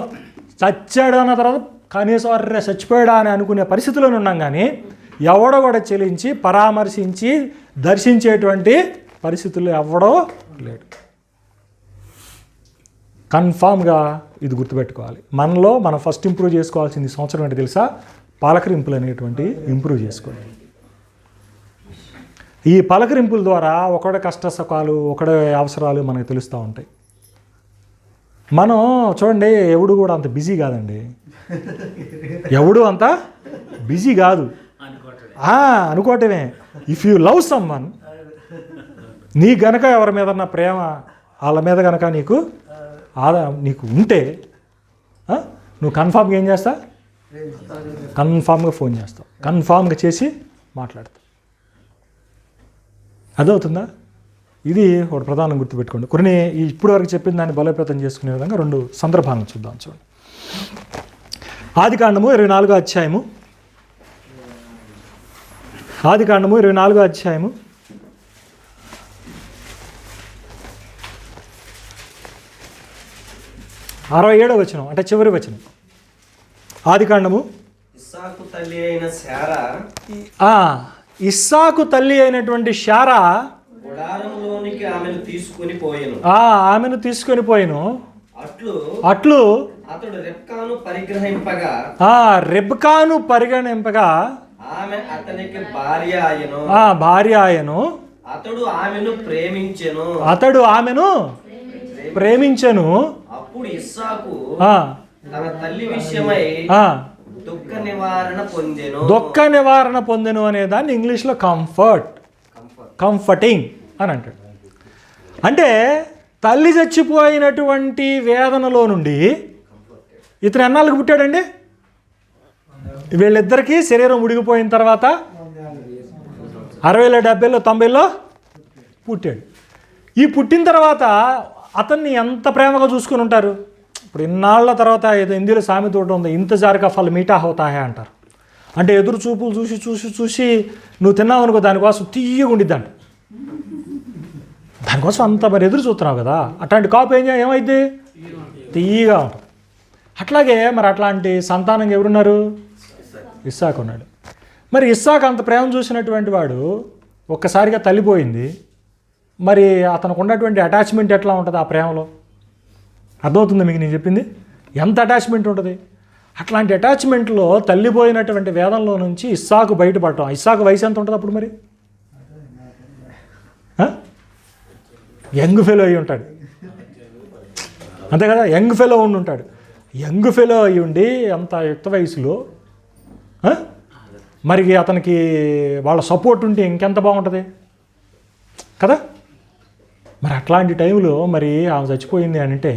చచ్చాడు అన్న తర్వాత కనీసం అర్రే చచ్చిపోయాడా అని అనుకునే పరిస్థితిలోనే ఉన్నాం. కానీ ఎవడో కూడా చెల్లించి పరామర్శించి దర్శించేటువంటి పరిస్థితుల్లో ఎవడో లేడు. కన్ఫామ్గా ఇది గుర్తుపెట్టుకోవాలి. మనలో మనం ఫస్ట్ ఇంప్రూవ్ చేసుకోవాల్సింది సంవత్సరం ఏంటి తెలుసా? పలకరింపులు అనేటువంటి ఇంప్రూవ్ చేసుకోండి. ఈ పలకరింపుల ద్వారా ఒకడే కష్ట సుఖాలు, ఒకడే అవసరాలు మనకు తెలుస్తూ ఉంటాయి. మనం చూడండి, ఎవడు కూడా అంత బిజీ కాదండి, ఎవడు అంత బిజీ కాదు, అనుకోవటమే. ఇఫ్ యూ లవ్ సమ్వన్, నీ గనక ఎవరి మీద ప్రేమ, వాళ్ళ మీద కనుక నీకు ఉంటే నువ్వు కన్ఫామ్గా ఏం చేస్తా? కన్ఫామ్గా ఫోన్ చేస్తావు, కన్ఫామ్గా చేసి మాట్లాడతావు. అదవుతుందా? ఇది ఒక ప్రధానం గుర్తుపెట్టుకోండి. కొన్ని ఇప్పుడు వరకు చెప్పిన దాన్ని బలోపేతం చేసుకునే విధంగా 2 సందర్భాలను చూద్దాం. చూడండి, ఆదికాండము 24వ అధ్యాయము, ఆదికాండము 24వ అధ్యాయము 67వ వచనం, అంటే చివరి వచనం. ఆదికాండము ఇస్సాకు తల్లి అయిన శారా, ఇస్సాకు తల్లి అయినటువంటి శారా గుడారములోనికి ఆమెను తీసుకొని పోయెను. ఆమెను తీసుకొని పోయెను. అట్లు అతడు రెబ్కాను పరిగణింపగా ఆమె అతనికి భార్య ఆయను. అతడు ఆమెను ప్రేమించెను. అప్పుడు ఇస్సాకు తన తల్లి విషయమై దుఃఖ నివారణ పొందెను అనే దాన్ని ఇంగ్లీష్లో కంఫర్టింగ్ అని అంటాడు. అంటే తల్లి చచ్చిపోయినటువంటి వేదనలో నుండి ఇతను ఎన్నాళ్ళకి పుట్టాడండి? వీళ్ళిద్దరికీ శరీరం ఉడిగిపోయిన తర్వాత 60లో 70లో 90లో పుట్టాడు. ఈ పుట్టిన తర్వాత అతన్ని ఎంత ప్రేమగా చూసుకుని ఉంటారు. ఇప్పుడు ఇన్నాళ్ళ తర్వాత ఏదో హిందీలో సామెత ఒకటి ఉంది, ఇంతజారుగా ఫల్ మీఠా హోతాహే అంటారు. అంటే ఎదురు చూపులు చూసి చూసి చూసి నువ్వు తిన్నావు అనుకో, దానికోసం తీయగా ఉండిద్దంట. దానికోసం అంత మరి ఎదురు చూస్తున్నావు కదా, అట్లాంటి కాపు ఏమైంది? తీయగా ఉంటుంది. అట్లాగే మరి అట్లాంటి సంతానం ఎవరున్నారు? ఇస్సాకు ఉన్నాడు. మరి ఇస్సాకు అంత ప్రేమ చూసినటువంటి వాడు ఒక్కసారిగా తల్లిపోయింది. మరి అతనికి ఉన్నటువంటి అటాచ్మెంట్ ఎట్లా ఉంటుంది ఆ ప్రేమలో? అర్థమవుతుంది మీకు నేను చెప్పింది? ఎంత అటాచ్మెంట్ ఉంటుంది? అట్లాంటి అటాచ్మెంట్లో తల్లిపోయినటువంటి వేదంలో నుంచి ఇస్సాకు బయటపడటం. ఇస్సాకు వయసు ఎంత ఉంటుంది అప్పుడు? మరి యంగ్ ఫెలో అయి ఉంటాడు, అంతే కదా? యంగ్ ఫెలో ఉండి ఉంటాడు. యంగ్ ఫెలో అయి ఉండి అంత యుక్త వయసులో మరి అతనికి వాళ్ళ సపోర్ట్ ఉంటే ఇంకెంత బాగుంటుంది కదా. మరి అట్లాంటి టైంలో మరి ఆమె చచ్చిపోయింది అని అంటే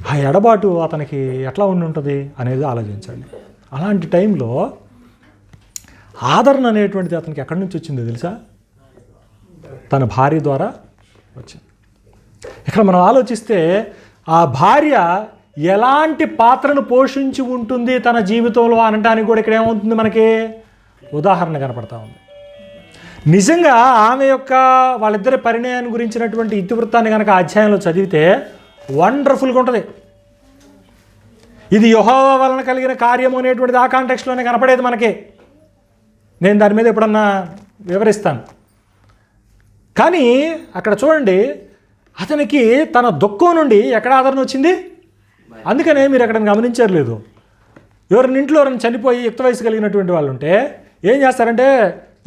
ఆ ఎడబాటు అతనికి ఎట్లా ఉండి ఉంటుంది అనేది ఆలోచించండి. అలాంటి టైంలో ఆదరణ అనేటువంటిది అతనికి ఎక్కడి నుంచి వచ్చిందో తెలుసా? తన భార్య ద్వారా వచ్చింది. ఇక్కడ మనం ఆలోచిస్తే ఆ భార్య ఎలాంటి పాత్రను పోషించి ఉంటుంది తన జీవితంలో అనటానికి కూడా ఇక్కడ ఏమవుతుంది, మనకి ఉదాహరణ కనపడతా ఉంది. నిజంగా ఆమె యొక్క వాళ్ళిద్దరి పరిణయాన్ని గురించినటువంటి ఇతివృత్తాన్ని కనుక అధ్యాయంలో చదివితే వండర్ఫుల్గా ఉంటుంది. ఇది యెహోవా వలన కలిగిన కార్యము అనేటువంటిది ఆ కాంటెక్స్ట్లోనే కనపడేది మనకి. నేను దాని మీద ఎప్పుడన్నా వివరిస్తాను. కానీ అక్కడ చూడండి, అతనికి తన దుఃఖం నుండి ఎక్కడ ఆదరణ వచ్చింది. అందుకనే మీరు ఎక్కడ గమనించారు లేదు, ఎవరిని ఇంట్లో ఎవరైనా చనిపోయి యుక్త వయసు కలిగినటువంటి వాళ్ళు ఉంటే ఏం చేస్తారంటే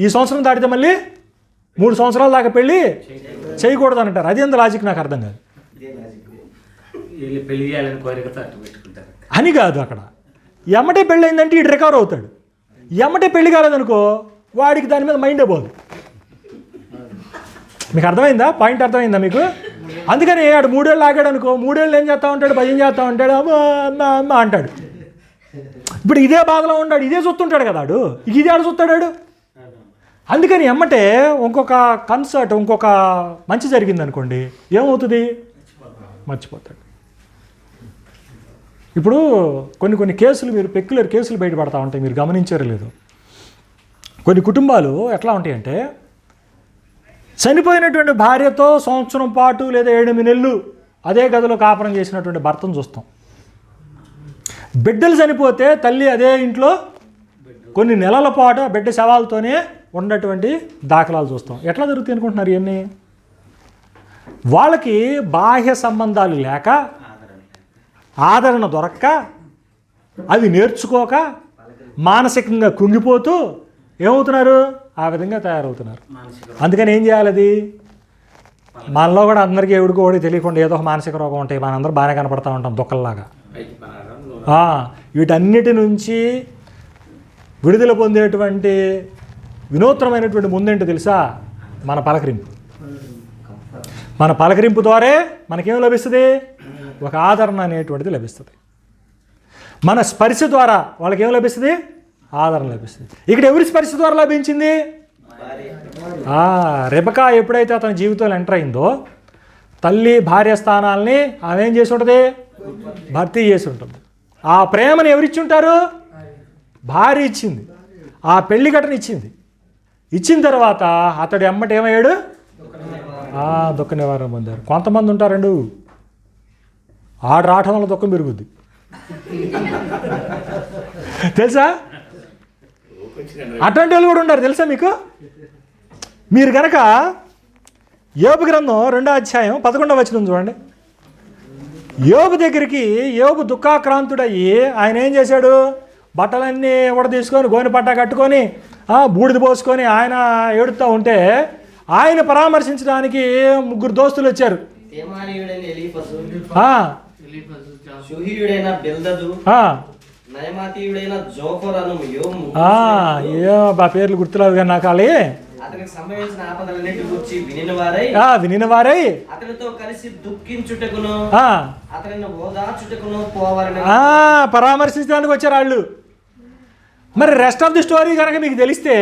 ఈ సంవత్సరం దాటితే మళ్ళీ 3 సంవత్సరాల దాకా పెళ్ళి చేయకూడదు అని అంటారు. అది ఎంత లాజిక్ నాకు అర్థం కాదు. పెళ్లి చేయాలని కోరికతో అట్టు పెట్టుకుంటారు అని కాదు, అక్కడ ఎమ్మటే పెళ్ళి అయిందంటే ఇటు రికవర్ అవుతాడు. ఎమ్మటే పెళ్లి కాలేదనుకో వాడికి దాని మీద మైండే పోదు. మీకు అర్థమైందా? పాయింట్ అర్థమైందా మీకు? అందుకని ఆడు 3 ఏళ్ళు ఆగాడు అనుకో, 3 ఏళ్ళు ఏం చేస్తూ ఉంటాడు, భయం చేస్తూ ఉంటాడు, అమ్మ అమ్మ అమ్మ అంటాడు. ఇప్పుడు ఇదే బాధలో ఉన్నాడు, ఇదే చూస్తుంటాడు కదా ఆడు, ఇదే ఆడు చూస్తాడు. అందుకని ఎమ్మటే ఇంకొక కన్సర్ట్, ఇంకొక మంచి జరిగింది అనుకోండి, ఏమవుతుంది, మర్చిపోతాడు. ఇప్పుడు కొన్ని కేసులు, మీరు పెక్యులర్ కేసులు బయటపడతా ఉంటాయి, మీరు గమనించారో లేదు. కొన్ని కుటుంబాలు ఎట్లా ఉంటాయంటే చనిపోయినటువంటి భార్యతో సంవత్సరం పాటు లేదా 7 నెలలు అదే గదిలో కాపురం చేసినటువంటి భర్తను చూస్తాం. బిడ్డలు చనిపోతే తల్లి అదే ఇంట్లో కొన్ని నెలల పాటు బిడ్డ శవాలతోనే ఉన్నటువంటి దాఖలాలు చూస్తాం. ఎట్లా జరుగుతాయి అనుకుంటున్నారు ఇవన్నీ? వాళ్ళకి బాహ్య సంబంధాలు లేక, ఆదరణ దొరక్క, అవి నేర్చుకోక, మానసికంగా కృంగిపోతూ ఏమవుతున్నారు, ఆ విధంగా తయారవుతున్నారు. అందుకని ఏం చేయాలి? అది మనలో కూడా అందరికీ ఎవడికోడి తెలియకుండా ఏదో ఒక మానసిక రోగం ఉంటాయి. మనందరూ బాగానే కనపడతా ఉంటాం దుఃఖంలాగా. వీటన్నిటి నుంచి విడుదల పొందేటువంటి వినూత్నమైనటువంటి ముందేంటో తెలుసా? మన పలకరింపు. మన పలకరింపు ద్వారా మనకేం లభిస్తుంది? ఒక ఆదరణ అనేటువంటిది లభిస్తుంది. మన స్పర్శ ద్వారా వాళ్ళకేం లభిస్తుంది? ఆదరణ లభిస్తుంది. ఇక్కడ ఎవరి స్పర్శ ద్వారా లభించింది? రెబకా ఎప్పుడైతే అతని జీవితంలో ఎంటర్ అయిందో తల్లి భార్య స్థానాల్ని ఆమె ఏం చేసి ఉంటుంది? భర్తీ చేసి ఉంటుంది. ఆ ప్రేమను ఎవరిచ్చి ఉంటారు? భార్య ఇచ్చింది. ఆ పెళ్లి ఘటన ఇచ్చింది. ఇచ్చిన తర్వాత అతడు ఎమ్మటి ఏమయ్యాడు? దుఃఖ నివారణ పొందారు. కొంతమంది ఉంటారండు, ఆడు రావటం వల్ల దుఃఖం పెరుగుద్ది. తెలుసా? అటువంటి వాళ్ళు కూడా ఉన్నారు తెలుసా మీకు? మీరు కనుక యోబు గ్రంథం 2వ అధ్యాయం 11వ వచనం చూడండి. యోబు దగ్గరికి యోబు దుఃఖాక్రాంతుడయ్యి ఆయన ఏం చేశాడు? బట్టలన్నీ తీసుకొని గోనె పట్ట కట్టుకొని బూడిద పోసుకొని ఆయన ఏడుతూ ఉంటే ఆయన పరామర్శించడానికి 3 దోస్తులు వచ్చారు. బా పేర్లు గుర్తురావు కానీ నాకు వాళ్ళే వినిన వారై అతనితో కలిసి దుఃఖించుటకును అతనిని ఓదార్చుటకును పరామర్శించడానికి వచ్చారు వాళ్ళు. మరి రెస్ట్ ఆఫ్ ది స్టోరీ కనుక మీకు తెలిస్తే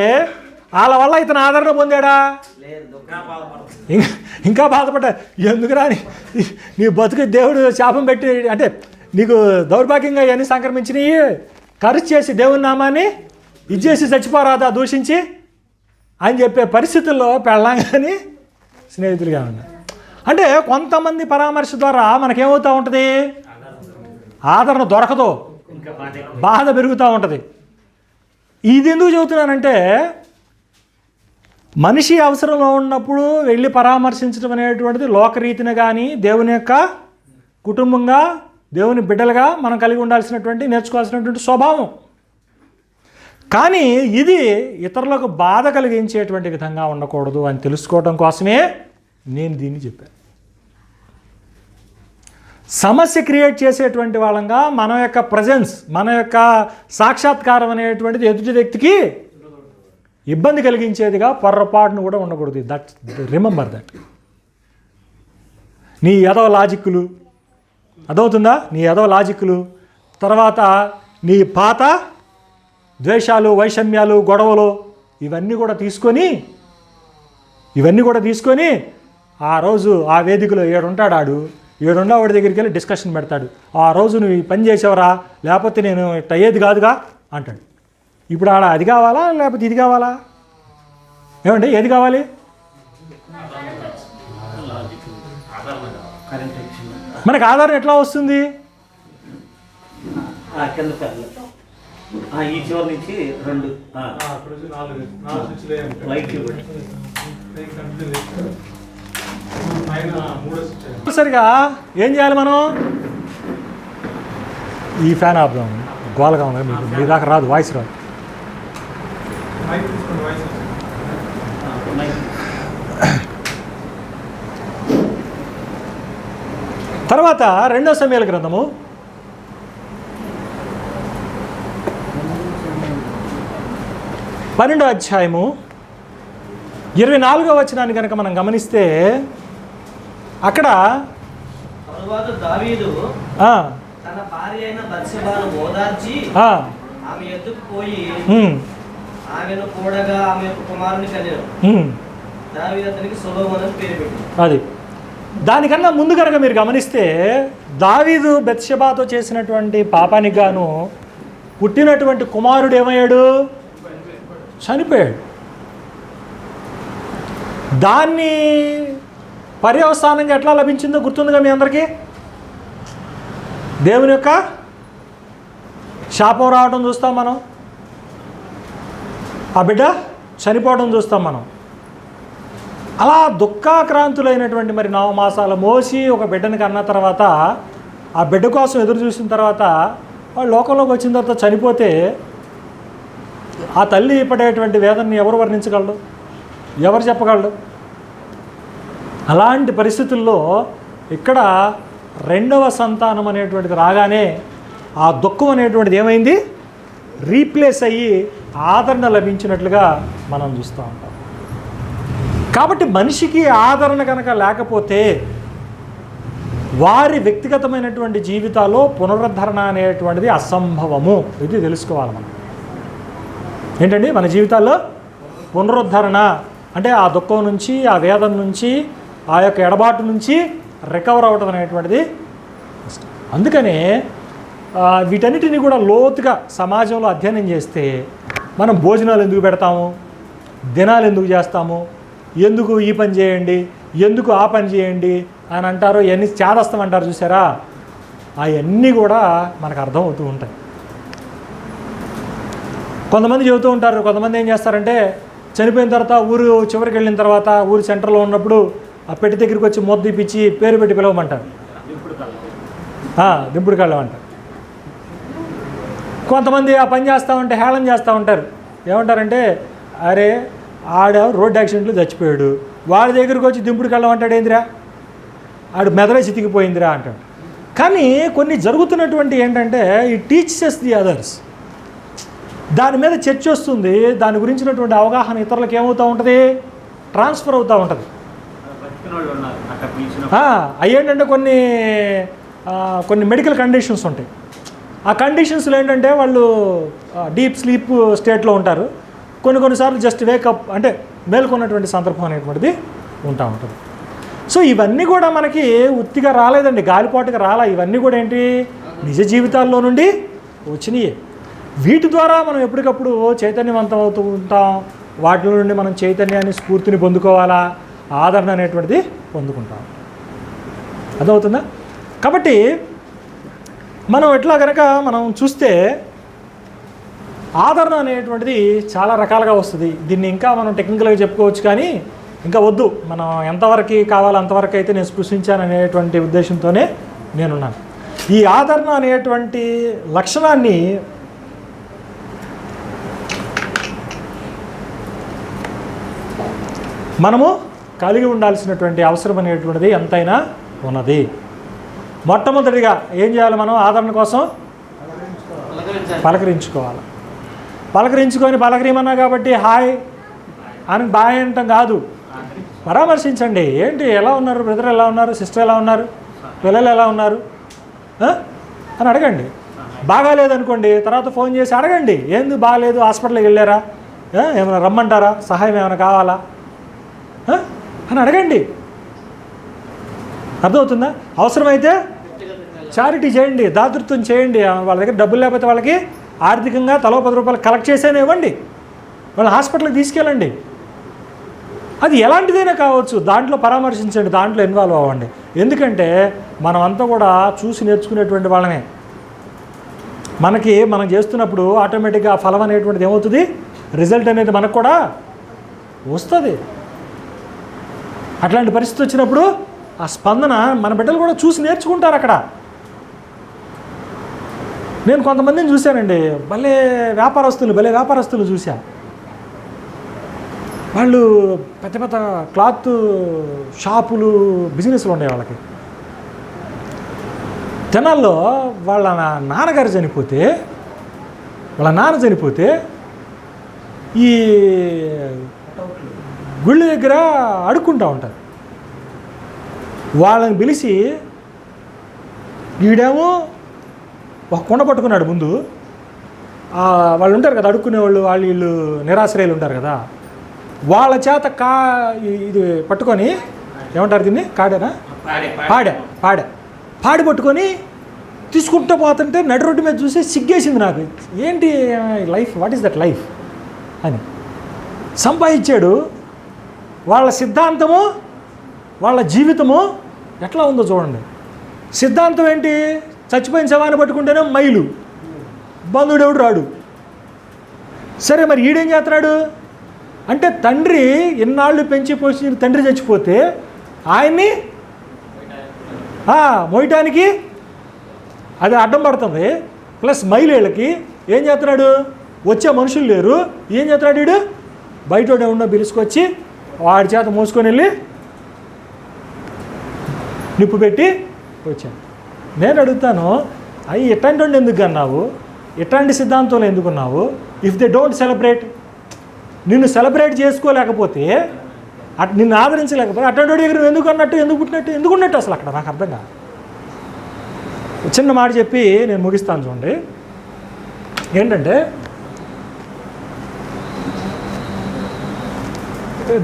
వాళ్ళ వల్ల ఇతను ఆదరణ పొందాడా? ఇంకా బాధపడ్డా. ఎందుకురా నీ బతుకు దేవుడు శాపం పెట్టి, అంటే నీకు దౌర్భాగ్యంగా ఇవన్నీ సంక్రమించినవి ఖర్చు చేసి దేవుని నామాన్ని ఇచ్చేసి చచ్చిపోరాదా దూషించి అని చెప్పే పరిస్థితుల్లో పెళ్ళంగాని స్నేహితులుగా ఉన్నారు. అంటే కొంతమంది పరామర్శ ద్వారా మనకేమవుతూ ఉంటుంది? ఆదరణ దొరకదు, బాధ పెరుగుతూ ఉంటుంది. ఇది ఎందుకు చెబుతున్నానంటే మనిషి అవసరంలో ఉన్నప్పుడు వెళ్ళి పరామర్శించడం అనేటువంటిది లోకరీతిని కానీ దేవుని యొక్క కుటుంబంగా దేవుని బిడ్డలుగా మనం కలిగి ఉండాల్సినటువంటి నేర్చుకోవాల్సినటువంటి స్వభావం. కానీ ఇది ఇతరులకు బాధ కలిగించేటువంటి విధంగా ఉండకూడదు అని తెలుసుకోవడం కోసమే నేను దీన్ని చెప్పాను. సమస్య క్రియేట్ చేసేటువంటి వాళ్ళంగా మన యొక్క ప్రజెన్స్, మన యొక్క సాక్షాత్కారం అనేటువంటిది ఎదుటి వ్యక్తికి ఇబ్బంది కలిగించేదిగా పొర్రపాటును కూడా ఉండకూడదు. That remember that. నీ ఏదో లాజిక్కులు అదవుతుందా? నీ ఏదో లాజిక్కులు, తర్వాత నీ పాత ద్వేషాలు, వైషమ్యాలు, గొడవలు ఇవన్నీ కూడా తీసుకొని ఆ రోజు ఆ వేదికలో ఏడుంటాడు ఆడు, ఏడుండా వాడి దగ్గరికి వెళ్ళి డిస్కషన్ పెడతాడు. ఆ రోజు నువ్వు ఈ పని చేసావురా, లేకపోతే నేను ఇట్ట అయ్యేది కాదుగా అంటాడు. ఇప్పుడు ఆడ అది కావాలా లేకపోతే ఇది కావాలా? ఏమండి ఏది కావాలి? కరెంట్ వచ్చింది మనకు ఆధారం ఎట్లా వస్తుంది? కింద పెద్ద ఈ చివరి నుంచి 2 లైట్లు కూడా సరిగా ఏం చేయాలి మనం? ఈ ఫ్యాన్ ఆపుదాం, గోలగా ఉంది మీకు, మీ దాకా రాదు, వాయిస్ రాదు. తర్వాత 2వ సమూయేలు గ్రంథము 12వ అధ్యాయము 24వ వచనాన్ని కనుక మనం గమనిస్తే అక్కడ తరువాత దావీదు ఆ, తన భార్య అయిన బత్షెబాను ఓదార్చి ఆ, ఆమె ఎద్దుకు పోయి ఉమ్, ఆమెను కూడగా ఆమె యొక్క కుమారుని కనెను. ఉమ్, దావీదు అతనికి సొలొమోను అని పేరు పెట్టాడు. అది దానికన్నా ముందు కనుక మీరు గమనిస్తే దావీదు బెత్షెబాతో చేసినటువంటి పాపానికి గాను పుట్టినటువంటి కుమారుడు ఏమయ్యాడు? చనిపోయాడు. దాన్ని పర్యవసానంగా ఎట్లా లభించిందో గుర్తుందిగా మీ అందరికీ? దేవుని యొక్క శాపం రావడం చూస్తాం మనం, ఆ బిడ్డ చనిపోవడం చూస్తాం మనం. అలా దుఃఖాక్రాంతులైనటువంటి మరి 9 మాసాలు మోసి ఒక బిడ్డని కన్న తర్వాత ఆ బిడ్డ కోసం ఎదురు చూసిన తర్వాత వాడు లోకంలోకి వచ్చిన తర్వాత చనిపోతే ఆ తల్లి పడేటువంటి వేదనని ఎవరు వర్ణించగలడు? ఎవరు చెప్పగలడు? అలాంటి పరిస్థితుల్లో ఇక్కడ 2వ సంతానం అనేటువంటిది రాగానే ఆ దుఃఖం అనేటువంటిది ఏమైంది? రీప్లేస్ అయ్యి ఆదరణ లభించినట్లుగా మనం చూస్తూ ఉంటాం. కాబట్టి మనిషికి ఆదరణ కనుక లేకపోతే వారి వ్యక్తిగతమైనటువంటి జీవితాల్లో పునరుద్ధరణ అనేటువంటిది అసంభవము. ఇది తెలుసుకోవాలి మనం. ఏంటండి మన జీవితాల్లో పునరుద్ధరణ అంటే ఆ దుఃఖం నుంచి, ఆ వేదన నుంచి, ఆ యొక్క ఎడబాటు నుంచి రికవర్ అవ్వడం అనేటువంటిది కష్టం. అందుకనే వీటన్నిటిని కూడా లోతుగా సమాజంలో అధ్యయనం చేస్తే మనం భోజనాలు ఎందుకు పెడతాము, దినాలు ఎందుకు చేస్తాము, ఎందుకు ఈ పని చేయండి, ఎందుకు ఆ పని చేయండి అని అంటారు, ఇవన్నీ చేదస్తాం అంటారు చూసారా, అవన్నీ కూడా మనకు అర్థం అవుతూ ఉంటాయి. కొంతమంది చెబుతూ ఉంటారు, కొంతమంది ఏం చేస్తారంటే చనిపోయిన తర్వాత ఊరు చివరికి వెళ్ళిన తర్వాత ఊరు సెంటర్లో ఉన్నప్పుడు ఆ పెట్టి దగ్గరికి వచ్చి మొద్దు ఇప్పించి పేరు పెట్టి పిలవమంటారు, దింపుడు కళ్ళం అంటారు. కొంతమంది ఆ పని చేస్తామంటే హేళన చేస్తూ ఉంటారు. ఏమంటారంటే అరే ఆడ రోడ్ యాక్సిడెంట్లో చచ్చిపోయాడు, వాడి దగ్గరికి వచ్చి దింపుడు కళ్ళం అంటాడు, ఏందిరా ఆడు మెదడే చితికిపోయిందిరా అంటాడు. కానీ కొన్ని జరుగుతున్నటువంటి ఏంటంటే ఈ టీచర్స్ ది అదర్స్, దాని మీద చర్చ వస్తుంది, దాని గురించినటువంటి అవగాహన ఇతరులకు ఏమవుతూ ఉంటుంది, ట్రాన్స్ఫర్ అవుతూ ఉంటుంది. అయ్యేంటంటే కొన్ని మెడికల్ కండిషన్స్ ఉంటాయి. ఆ కండిషన్స్లో ఏంటంటే వాళ్ళు డీప్ స్లీప్ స్టేట్లో ఉంటారు, కొన్నిసార్లు జస్ట్ వేకప్ అంటే మేల్కొన్నటువంటి సందర్భం అనేటువంటిది ఉంటా ఉంటుంది. సో ఇవన్నీ కూడా మనకి ఉత్తిగా రాలేదండి, గాలిపాటుగా రాలా. ఇవన్నీ కూడా ఏంటి, నిజ జీవితాల్లో నుండి వచ్చినాయి. వీటి ద్వారా మనం ఎప్పటికప్పుడు చైతన్యవంతం అవుతూ ఉంటాం. వాటిలో నుండి మనం చైతన్యాన్ని, స్ఫూర్తిని పొందుకోవాలా, ఆదరణ అనేటువంటిది పొందుకుంటాం. అర్థమవుతుందా? కాబట్టి మనం ఎట్లా కనుక మనం చూస్తే ఆదరణ అనేటువంటిది చాలా రకాలుగా వస్తుంది. దీన్ని ఇంకా మనం టెక్నికల్గా చెప్పుకోవచ్చు, కానీ ఇంకా వద్దు, మనం ఎంతవరకు కావాలో అంతవరకు అయితే నేను స్పృశించాను అనేటువంటి ఉద్దేశంతోనే నేనున్నాను. ఈ ఆదరణ అనేటువంటి లక్షణాన్ని మనము కలిగి ఉండాల్సినటువంటి అవసరం అనేటువంటిది ఎంతైనా ఉన్నది. మొట్టమొదటిగా ఏం చేయాలి, మనం ఆదరణ కోసం పలకరించుకోవాలి. పలకరించమన్నా కాబట్టి హాయ్ అని బాయ్ అంటాం కాదు, పరామర్శించండి. ఏంటి, ఎలా ఉన్నారు బ్రదర్, ఎలా ఉన్నారు సిస్టర్, ఎలా ఉన్నారు, పిల్లలు ఎలా ఉన్నారు అని అడగండి. బాగాలేదనుకోండి, తర్వాత ఫోన్ చేసి అడగండి, ఏంది బాగాలేదు, హాస్పిటల్కి వెళ్ళారా, ఏమైనా రమ్మంటారా, సహాయం ఏమైనా కావాలా అని అడగండి. అర్థమవుతుందా? అవసరమైతే చారిటీ చేయండి, దాతృత్వం చేయండి. వాళ్ళ దగ్గర డబ్బులు లేకపోతే వాళ్ళకి ఆర్థికంగా తలో 10 రూపాయలు కలెక్ట్ చేసేనే ఇవ్వండి, వాళ్ళ హాస్పిటల్కి తీసుకెళ్ళండి. అది ఎలాంటిదైనా కావచ్చు, దాంట్లో పరామర్శించండి, దాంట్లో ఇన్వాల్వ్ అవ్వండి. ఎందుకంటే మనం అంతా కూడా చూసి నేర్చుకునేటువంటి వాళ్ళమే. మనం చేస్తున్నప్పుడు ఆటోమేటిక్గా ఆ ఫలం అనేటువంటిది ఏమవుతుంది, రిజల్ట్ అనేది మనకు కూడా వస్తుంది. అట్లాంటి పరిస్థితి వచ్చినప్పుడు ఆ స్పందన మన బిడ్డలు కూడా చూసి నేర్చుకుంటారు అక్కడ. నేను కొంతమందిని చూశానండి, భలే వ్యాపారస్తులు చూశా. వాళ్ళు పెద్ద పెద్ద క్లాత్ షాపులు, బిజినెస్లు ఉన్నాయి వాళ్ళకి. తెనాల్లో వాళ్ళ నాన్న చనిపోతే ఈ గుళ్ళ దగ్గర అడుక్కుంటూ ఉంటారు. వాళ్ళని పిలిచి, ఈడేమో ఒక కుండ పట్టుకున్నాడు ముందు, వాళ్ళు ఉంటారు కదా అడుక్కునేవాళ్ళు, వీళ్ళు నిరాశ్రయాలు ఉంటారు కదా, వాళ్ళ చేత ఇది పట్టుకొని, ఏమంటారు దీన్ని, కాడేనా, పాడి పట్టుకొని తీసుకుంటూ పోతుంటే నడి రోడ్డు మీద చూసి సిగ్గేసింది నాకు. ఏంటి life, what is that life అని. సంపాదించాడు. వాళ్ళ సిద్ధాంతము, వాళ్ళ జీవితము ఎట్లా ఉందో చూడండి. సిద్ధాంతం ఏంటి, చచ్చిపోయిన శవాన్ని పట్టుకుంటేనే మైలు, బంధువుడెవడు రాడు. సరే మరి ఈడేం చేస్తున్నాడు అంటే, తండ్రి ఎన్నాళ్ళు పెంచి పోషించిన తండ్రి చచ్చిపోతే ఆయన్ని మోయటానికి అది అడ్డం పడుతుంది. ప్లస్ మైలేళ్ళకి ఏం చేస్తున్నాడు, వచ్చే మనుషులు లేరు, ఏం చేస్తున్నాడు వీడు, బయట ఎవడో పిలుచుకొచ్చి వాడి చేత మోసుకొని వెళ్ళి నిప్పు పెట్టి వచ్చాను. నేను అడుగుతాను, అవి ఎట్లాంటి వాడిని ఎందుకు అన్నావు, ఎట్లాంటి సిద్ధాంతంలో ఎందుకున్నావు? ఇఫ్ దే డోంట్ సెలబ్రేట్, నిన్ను సెలబ్రేట్ చేసుకోలేకపోతే, నిన్ను ఆదరించలేకపోతే అట్లాంటి వాడి దగ్గర ఎందుకు అన్నట్టు, ఎందుకు ఉన్నట్టు అసలు అక్కడ నాకు అర్థం కాదు. చిన్న మాట చెప్పి నేను ముగిస్తాను చూడండి. ఏంటంటే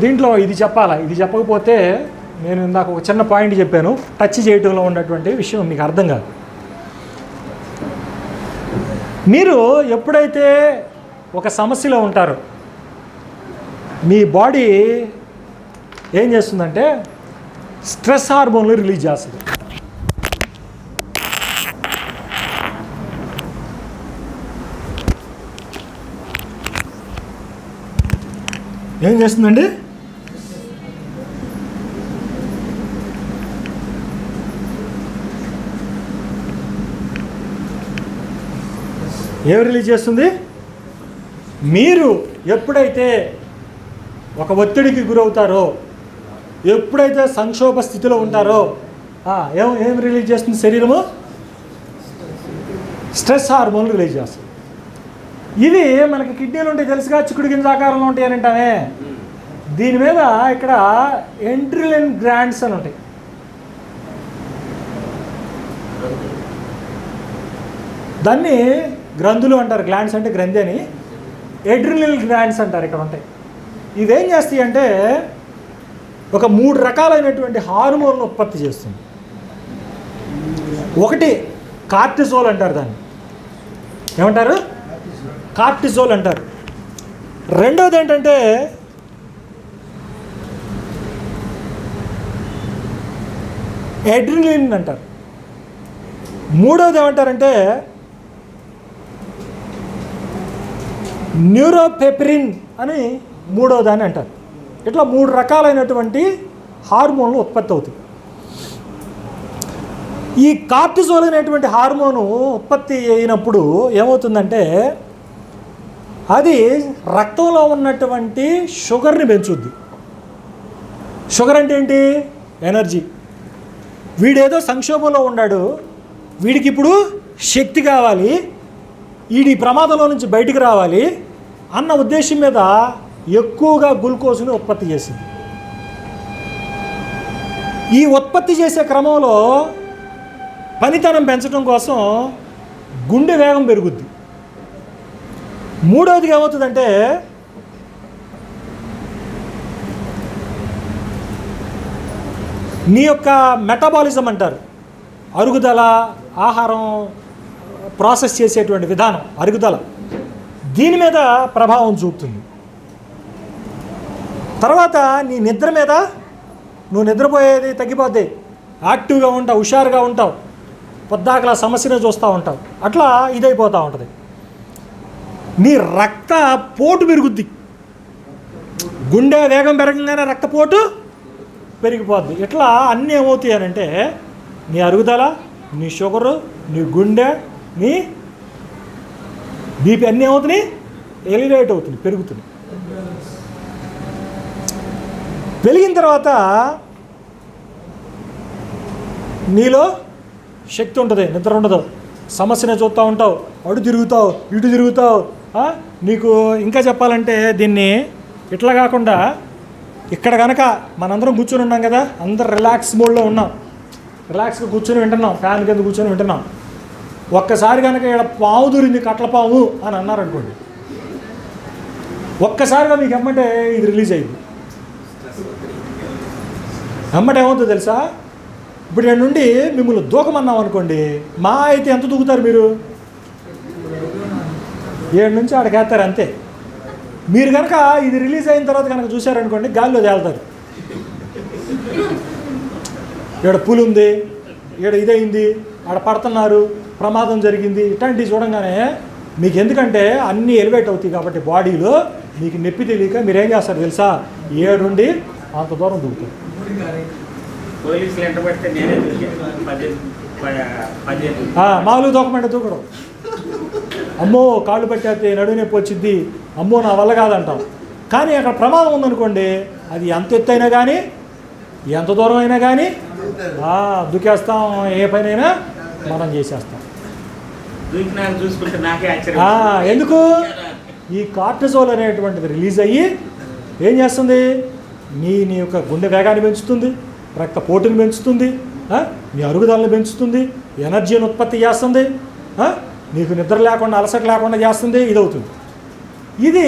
దీంట్లో ఇది చెప్పాలా, ఇది చెప్పకపోతే నేను ఇందాక ఒక చిన్న పాయింట్ చెప్పాను, టచ్ చేయటంలో ఉన్నటువంటి విషయం మీకు అర్థం కాదు. మీరు ఎప్పుడైతే ఒక సమస్యలో ఉంటారో, మీ బాడీ ఏం చేస్తుందంటే స్ట్రెస్ హార్మోన్లు రిలీజ్ చేస్తుంది. ఏం చేస్తుందండి, ఏం రిలీజ్ చేస్తుంది? మీరు ఎప్పుడైతే ఒక ఒత్తిడికి గురవుతారో, ఎప్పుడైతే సంక్షోభ స్థితిలో ఉంటారో, ఏం రిలీజ్ చేస్తుంది శరీరము? స్ట్రెస్ హార్మోన్లు రిలీజ్ చేస్తుంది. ఇవి మనకి కిడ్నీలు ఉంటాయి తెలుసుగా, చిక్కుడు గింజ ఆకారంలో ఉంటాయి అని అంటామే. దీని మీద ఇక్కడ ఎండ్రిలిన్ గ్లాండ్స్ అని ఉంటాయి. దాన్ని గ్రంథులు అంటారు, గ్లాండ్స్ అంటే గ్రంథి అని. ఎడ్రిలిన్ గ్లాండ్స్ అంటారు, ఇక్కడ ఉంటాయి. ఇవేం చేస్తాయి అంటే ఒక 3 రకాలైనటువంటి హార్మోన్లు ఉత్పత్తి చేస్తుంది. ఒకటి కార్టిజోల్ అంటారు, దాన్ని ఏమంటారు, కార్టిజోల్ అంటారు. రెండవది ఏంటంటే ఎడ్రిలిన్ అంటారు. మూడవది ఏమంటారంటే న్యూరోపెప్రిన్ అని మూడవదాన్ని అంటారు. ఇట్లా 3 రకాలైనటువంటి హార్మోన్లు ఉత్పత్తి అవుతాయి. ఈ కార్టిజోల్ అనేటువంటి హార్మోను ఉత్పత్తి అయినప్పుడు ఏమవుతుందంటే అది రక్తంలో ఉన్నటువంటి షుగర్ని పెంచుద్ది. షుగర్ అంటే ఏంటి, ఎనర్జీ. వీడేదో సంక్షోభంలో ఉన్నాడు, వీడికి ఇప్పుడు శక్తి కావాలి, వీడి ప్రమాదంలో నుంచి బయటికి రావాలి అన్న ఉద్దేశం మీద ఎక్కువగా గ్లూకోజ్ని ఉత్పత్తి చేసింది. ఈ ఉత్పత్తి చేసే క్రమంలో పనితనం పెంచడం కోసం గుండె వేగం పెరుగుద్ది. మూడవది ఏమవుతుందంటే నీ యొక్క మెటబాలిజం అంటారు, అరుగుదల, ఆహారం ప్రాసెస్ చేసేటువంటి విధానం, అరుగుదల, దీని మీద ప్రభావం చూపుతుంది. తర్వాత నీ నిద్ర మీద, నువ్వు నిద్రపోయేది తగ్గిపోద్ది, యాక్టివ్గా ఉంటావు, హుషారుగా ఉంటావు, పొద్దాకలా సమస్యనే చూస్తూ ఉంటావు, అట్లా ఇదైపోతూ ఉంటుంది. నీ రక్త పోటు పెరుగుద్ది, గుండె వేగం పెరగంగానే రక్తపోటు పెరిగిపోద్ది. ఇట్లా అన్నీ ఏమవుతాయి అని అంటే నీ అరుగుదల, నీ షుగరు, నీ గుండె, నీ బీపీ అన్నీ ఏమవుతున్నాయి, ఎలివేట్ అవుతుంది, పెరుగుతుంది. పెరిగిన తర్వాత నీలో శక్తి ఉంటుంది, నిద్ర ఉండదు, సమస్యనే చూస్తూ ఉంటావు, అడు తిరుగుతావు, ఇటు తిరుగుతావు. నీకు ఇంకా చెప్పాలంటే దీన్ని ఇట్లా కాకుండా ఇక్కడ కనుక మనందరం కూర్చొని ఉన్నాం కదా, అందరు రిలాక్స్ మోడ్లో ఉన్నాం, రిలాక్స్గా కూర్చొని వింటున్నాం, ఫ్యాన్ కింద కూర్చొని వింటున్నాం. ఒక్కసారి కనుక ఇక్కడ పాము దూరింది, కట్ల పాము అని అన్నారనుకోండి, ఒక్కసారిగా మీకు ఎమ్మటే ఇది రిలీజ్ అయింది. ఎమ్మటే ఏమవుతుందో తెలుసా, ఇప్పుడు నేను నుండి మిమ్మల్ని దూకమన్నాం అనుకోండి, మా అయితే ఎంత దూకుతారు మీరు? 7 నుంచి ఆడికి వేస్తారు అంతే. మీరు కనుక ఇది రిలీజ్ అయిన తర్వాత కనుక చూశారనుకోండి, గాలిలో తేలుతారు. ఇక్కడ పులి ఉంది, ఇక్కడ ఇదైంది, ఆడ పడుతున్నారు, ప్రమాదం జరిగింది, ఇట్లాంటివి చూడంగానే మీకు, ఎందుకంటే అన్నీ ఎలివేట్ అవుతాయి కాబట్టి బాడీలో, మీకు నొప్పి తెలియక మీరేం చేస్తారు తెలుసా, 7 నుండి అంత దూరం దూకుతారు. మామూలు దూకమంటే దూకడం, అమ్మో కాళ్ళు పట్టేస్తే నడువు నొప్పి వచ్చింది, అమ్మో నా వల్ల కాదంటాం. కానీ అక్కడ ప్రమాదం ఉందనుకోండి, అది ఎంత ఎత్తు అయినా కానీ, ఎంత దూరం అయినా కానీ దూకేస్తాం, ఏ పనైనా మనం చేసేస్తాం. ఎందుకు? ఈ కార్టిజోల్ అనేటువంటిది రిలీజ్ అయ్యి ఏం చేస్తుంది, నీ యొక్క గుండె వేగాన్ని పెంచుతుంది, రక్తపోటుని పెంచుతుంది, నీ అరుగుదలను పెంచుతుంది, ఎనర్జీని ఉత్పత్తి చేస్తుంది, నీకు నిద్ర లేకుండా, అలసట లేకుండా చేస్తుంది, ఇదవుతుంది. ఇది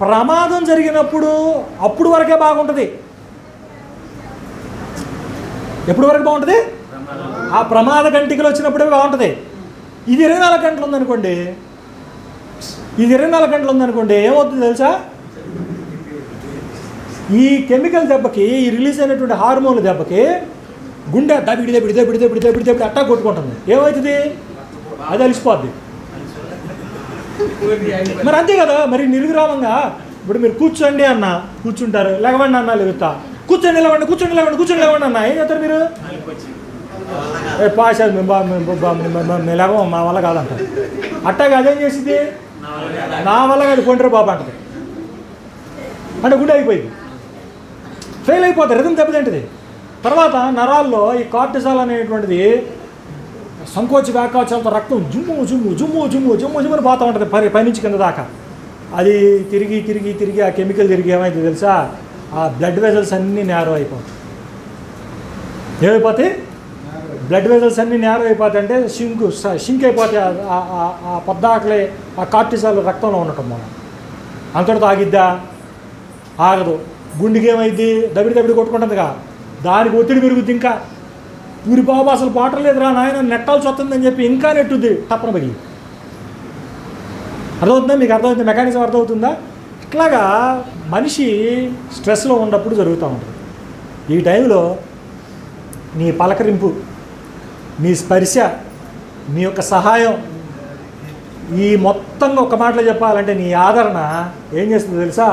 ప్రమాదం జరిగినప్పుడు అప్పుడు వరకే బాగుంటుంది. ఎప్పుడు వరకు బాగుంటుంది? ఆ ప్రమాద గంటికలు వచ్చినప్పుడే బాగుంటుంది. ఇది 24 గంటలు ఉందనుకోండి, ఏమవుతుంది తెలుసా, ఈ కెమికల్ దెబ్బకి, ఈ రిలీజ్ అయినటువంటి హార్మోన్ల దెబ్బకి గుండె దబిడి అట్టా కొట్టుకుంటుంది. ఏమవుతుంది? అది అలిసిపోద్ది. మరి అంతే కదా, మరి నిర్విరామంగా ఇప్పుడు మీరు కూర్చోండి అన్న కూర్చుంటారు, లేవండి అన్న లేవుతా, కూర్చొని లేవండి అన్న ఏం చేస్తారు మీరు? పాస్ లేవ మా వల్ల కాదంటారు. అట్టాగా అదేం చేసింది, నా వల్ల కాదు కొండ్రే బాబు అంటది, అంటే గుండె అయిపోయింది, ఫెయిల్ అయిపోతారు, రిథం దెబ్బతింటది. తర్వాత నరాల్లో ఈ కార్టిజాల్ అనేటువంటిది సంకోచ వ్యాకోచాలతో రక్తం జుమ్ము పోతూ ఉంటుంది పైనుంచి కింద దాకా. అది తిరిగి ఆ కెమికల్ తిరిగి ఏమైంది తెలుసా, ఆ బ్లడ్ వెజల్స్ అన్నీ నేరో అయిపోతాయి. ఏమైపోతాయి? బ్లడ్ వెజల్స్ అన్నీ నేరో అయిపోతాయి, అంటే షింక్ అయిపోతాయి. ఆ పొద్దాకలే ఆ కార్టిజాల్ రక్తంలో ఉండటం మనం అంతటితో ఆగిద్దా? ఆగదు. గుండెకి ఏమైంది? దబిడి కొట్టుకుంటుందిగా, దానికి ఒత్తిడి పెరుగుద్ది. ఇంకా ఊరి బాబు అసలు పోవటం లేదురా నాయన, నెట్టాల్సి వస్తుందని చెప్పి ఇంకా నెట్టుద్ది, తప్పన పగిలి. అర్థమవుతుందా మీకు? అర్థమవుతుంది, మెకానిజం అర్థమవుతుందా? ఇట్లాగా మనిషి స్ట్రెస్లో ఉన్నప్పుడు జరుగుతూ ఉంటుంది. ఈ టైంలో నీ పలకరింపు, నీ స్పర్శ, నీ యొక్క సహాయం, ఈ మొత్తంగా ఒక మాటలో చెప్పాలంటే నీ ఆదరణ ఏం చేస్తుంది తెలుసా,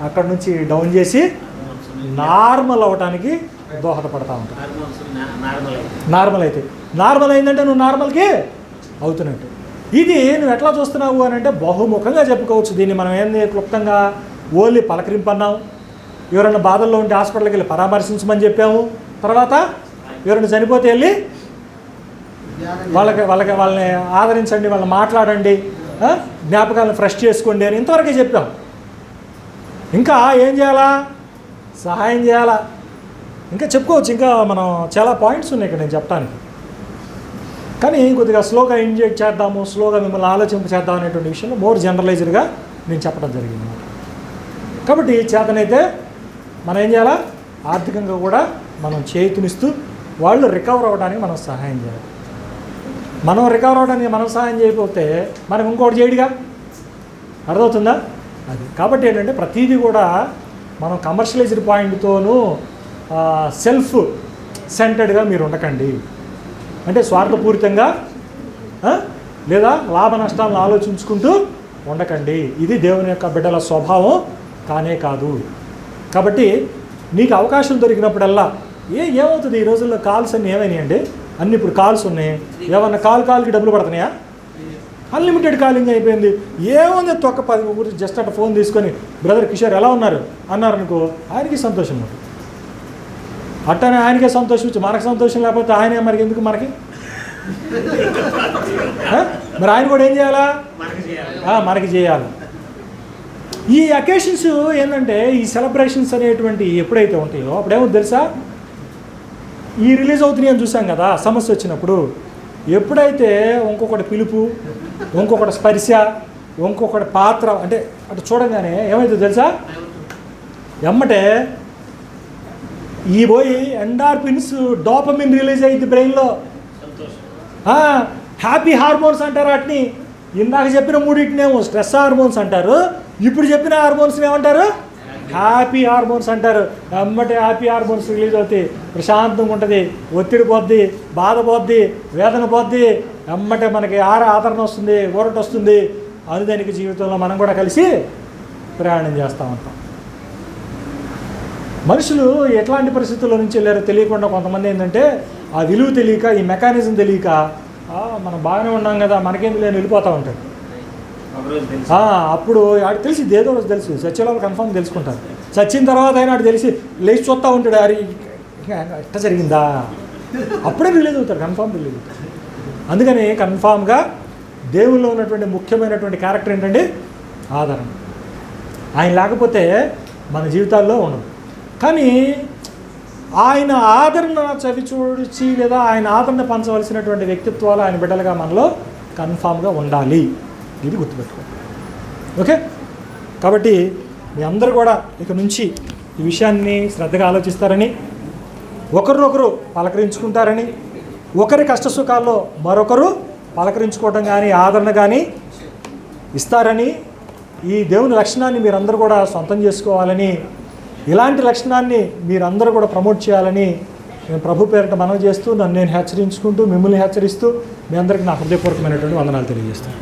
అక్కడ నుంచి డౌన్ చేసి నార్మల్ అవ్వటానికి దోహదపడతా ఉంటుంది. నార్మల్ అయిందంటే నువ్వు నార్మల్కి అవుతున్నట్టు. ఇది నువ్వు ఎట్లా చూస్తున్నావు అని అంటే బహుముఖంగా చెప్పుకోవచ్చు. దీన్ని మనం ఏంది క్లుప్తంగా ఓన్లీ పలకరింపు అన్నాం, ఎవరైనా బాధల్లో ఉంటే హాస్పిటల్కి వెళ్ళి పరామర్శించమని చెప్పాము, తర్వాత ఎవరైనా చనిపోతే వెళ్ళి వాళ్ళని ఆదరించండి, వాళ్ళని మాట్లాడండి, జ్ఞాపకాలను ఫ్రెష్ చేసుకోండి అని ఇంతవరకే చెప్పాం. ఇంకా ఏం చేయాలా? సహాయం చేయాలా? ఇంకా చెప్పుకోవచ్చు, ఇంకా మనం చాలా పాయింట్స్ ఉన్నాయి ఇక్కడ నేను చెప్పడానికి. కానీ కొద్దిగా స్లోగా ఇంజెక్ట్ చేద్దాము, స్లోగా మిమ్మల్ని ఆలోచింప చేద్దాం అనేటువంటి విషయంలో మోర్ జనరలైజ్డ్గా నేను చెప్పడం జరిగింది. కాబట్టి చేతనైతే మనం ఏం చేయాలా? ఆర్థికంగా కూడా మనం చేతునిస్తూ వాళ్ళు రికవర్ అవ్వడానికి మనం సహాయం చేయాలి. మనం రికవర్ అవ్వడానికి మనం సహాయం చేయకపోతే మనకు ఇంకోటి చేయడుగా. అర్థమవుతుందా? అది కాబట్టి ఏంటంటే ప్రతిదీ కూడా మనం కమర్షియలైజ్డ్ పాయింట్తోనూ సెల్ఫ్ సెంటర్డ్గా మీరు ఉండకండి. అంటే స్వార్థపూరితంగా లేదా లాభ నష్టాలను ఆలోచించుకుంటూ ఉండకండి. ఇది దేవుని యొక్క బిడ్డల స్వభావం కానే కాదు. కాబట్టి నీకు అవకాశం దొరికినప్పుడల్లా ఏమవుతుంది, ఈ రోజుల్లో కాల్స్ అన్నీ ఏమైనాయండి, అన్నీ ఇప్పుడు కాల్స్ ఉన్నాయి. ఏమన్నా కాల్కి డబ్బులు పడుతున్నాయా? అన్లిమిటెడ్ కాలింగ్ అయిపోయింది. ఏముంది తొక్క 10 ఊరు జస్ట్ అట్లా ఫోన్ తీసుకొని బ్రదర్ కిషోర్ ఎలా ఉన్నారు అన్నారనుకో, ఆయనకి సంతోషం ఉంటుంది. అట్టనే ఆయనకే సంతోషం వచ్చి మనకు సంతోషం లేకపోతే ఆయనే మరి ఎందుకు మనకి? మరి ఆయన కూడా ఏం చేయాలా? మనకి చేయాలి. ఈ అకేషన్స్ ఏంటంటే ఈ సెలబ్రేషన్స్ అనేటువంటి ఎప్పుడైతే ఉంటాయో అప్పుడేమో తెలుసా, ఈ రిలీజ్ అవుతున్నాయి అని చూసాం కదా సమస్య వచ్చినప్పుడు. ఎప్పుడైతే ఇంకొకటి పిలుపు, ఇంకొకటి స్పర్శ, ఇంకొకటి పాత్ర అంటే అటు చూడంగానే ఏమైతే తెలుసా, ఎమ్మటే ఈ పోయి ఎండార్ఫిన్స్ డోపమిన్ రిలీజ్ అయ్యింది బ్రెయిన్లో. హ్యాపీ హార్మోన్స్ అంటారు వాటిని. ఇందాక చెప్పిన మూడింటినేమో స్ట్రెస్ హార్మోన్స్ అంటారు, ఇప్పుడు చెప్పిన హార్మోన్స్ని ఏమంటారు? హ్యాపీ హార్మోన్స్ అంటారు. ఎమ్మటే హ్యాపీ హార్మోన్స్ రిలీజ్ అవుతాయి, ప్రశాంతంగా ఉంటుంది, ఒత్తిడి పోద్ది, బాధ పోద్ది, వేదన పోద్ది, ఎమ్మటే మనకి ఆదరణ వస్తుంది, ఊరట వస్తుంది. అనుదైనిక జీవితంలో మనం కూడా కలిసి ప్రయాణం చేస్తూ ఉంటాం. మనుషులు ఎట్లాంటి పరిస్థితుల్లో నుంచి వెళ్ళారో తెలియకుండా కొంతమంది ఏంటంటే ఆ విలువ తెలియక, ఈ మెకానిజం తెలియక మనం బాగానే ఉన్నాం కదా మనకేంది లేని వెళ్ళిపోతూ ఉంటాడు. అప్పుడు ఆడు తెలిసి ఏదో రోజు తెలుసు, సత్యలో కన్ఫామ్ తెలుసుకుంటారు. చచ్చిన తర్వాత అయినా ఆడు తెలిసి లేచి చూస్తూ ఉంటాడు, అది ఎట్ట జరిగిందా, అప్పుడే రిలీజ్ అవుతాడు, కన్ఫామ్ రిలీజ్ అవుతాడు. అందుకని కన్ఫామ్గా దేవుల్లో ఉన్నటువంటి ముఖ్యమైనటువంటి క్యారెక్టర్ ఏంటంటే ఆదరణ. ఆయన లేకపోతే మన జీవితాల్లో ఉండదు. కానీ ఆయన ఆదరణ చవి చూచి లేదా ఆయన ఆదరణ పంచవలసినటువంటి వ్యక్తిత్వాలు ఆయన బిడ్డలుగా మనలో కన్ఫామ్గా ఉండాలి. ఇది గుర్తుపెట్టుకోండి. ఓకే, కాబట్టి మీ అందరూ కూడా ఇక నుంచి ఈ విషయాన్ని శ్రద్ధగా ఆలోచిస్తారని, ఒకరినొకరు పలకరించుకుంటారని, ఒకరి కష్టసుఖాల్లో మరొకరు పలకరించుకోవడం కానీ ఆదరణ కానీ ఇస్తారని, ఈ దేవుని లక్షణాన్ని మీరందరూ కూడా సొంతం చేసుకోవాలని, ఇలాంటి లక్షణాన్ని మీరందరూ కూడా ప్రమోట్ చేయాలని నేను ప్రభు పేరిట మనవి చేస్తూ, నన్ను నేను హెచ్చరించుకుంటూ, మిమ్మల్ని హెచ్చరిస్తూ మీ అందరికీ నా హృదయపూర్వకమైనటువంటి వందనాలు తెలియజేస్తాను.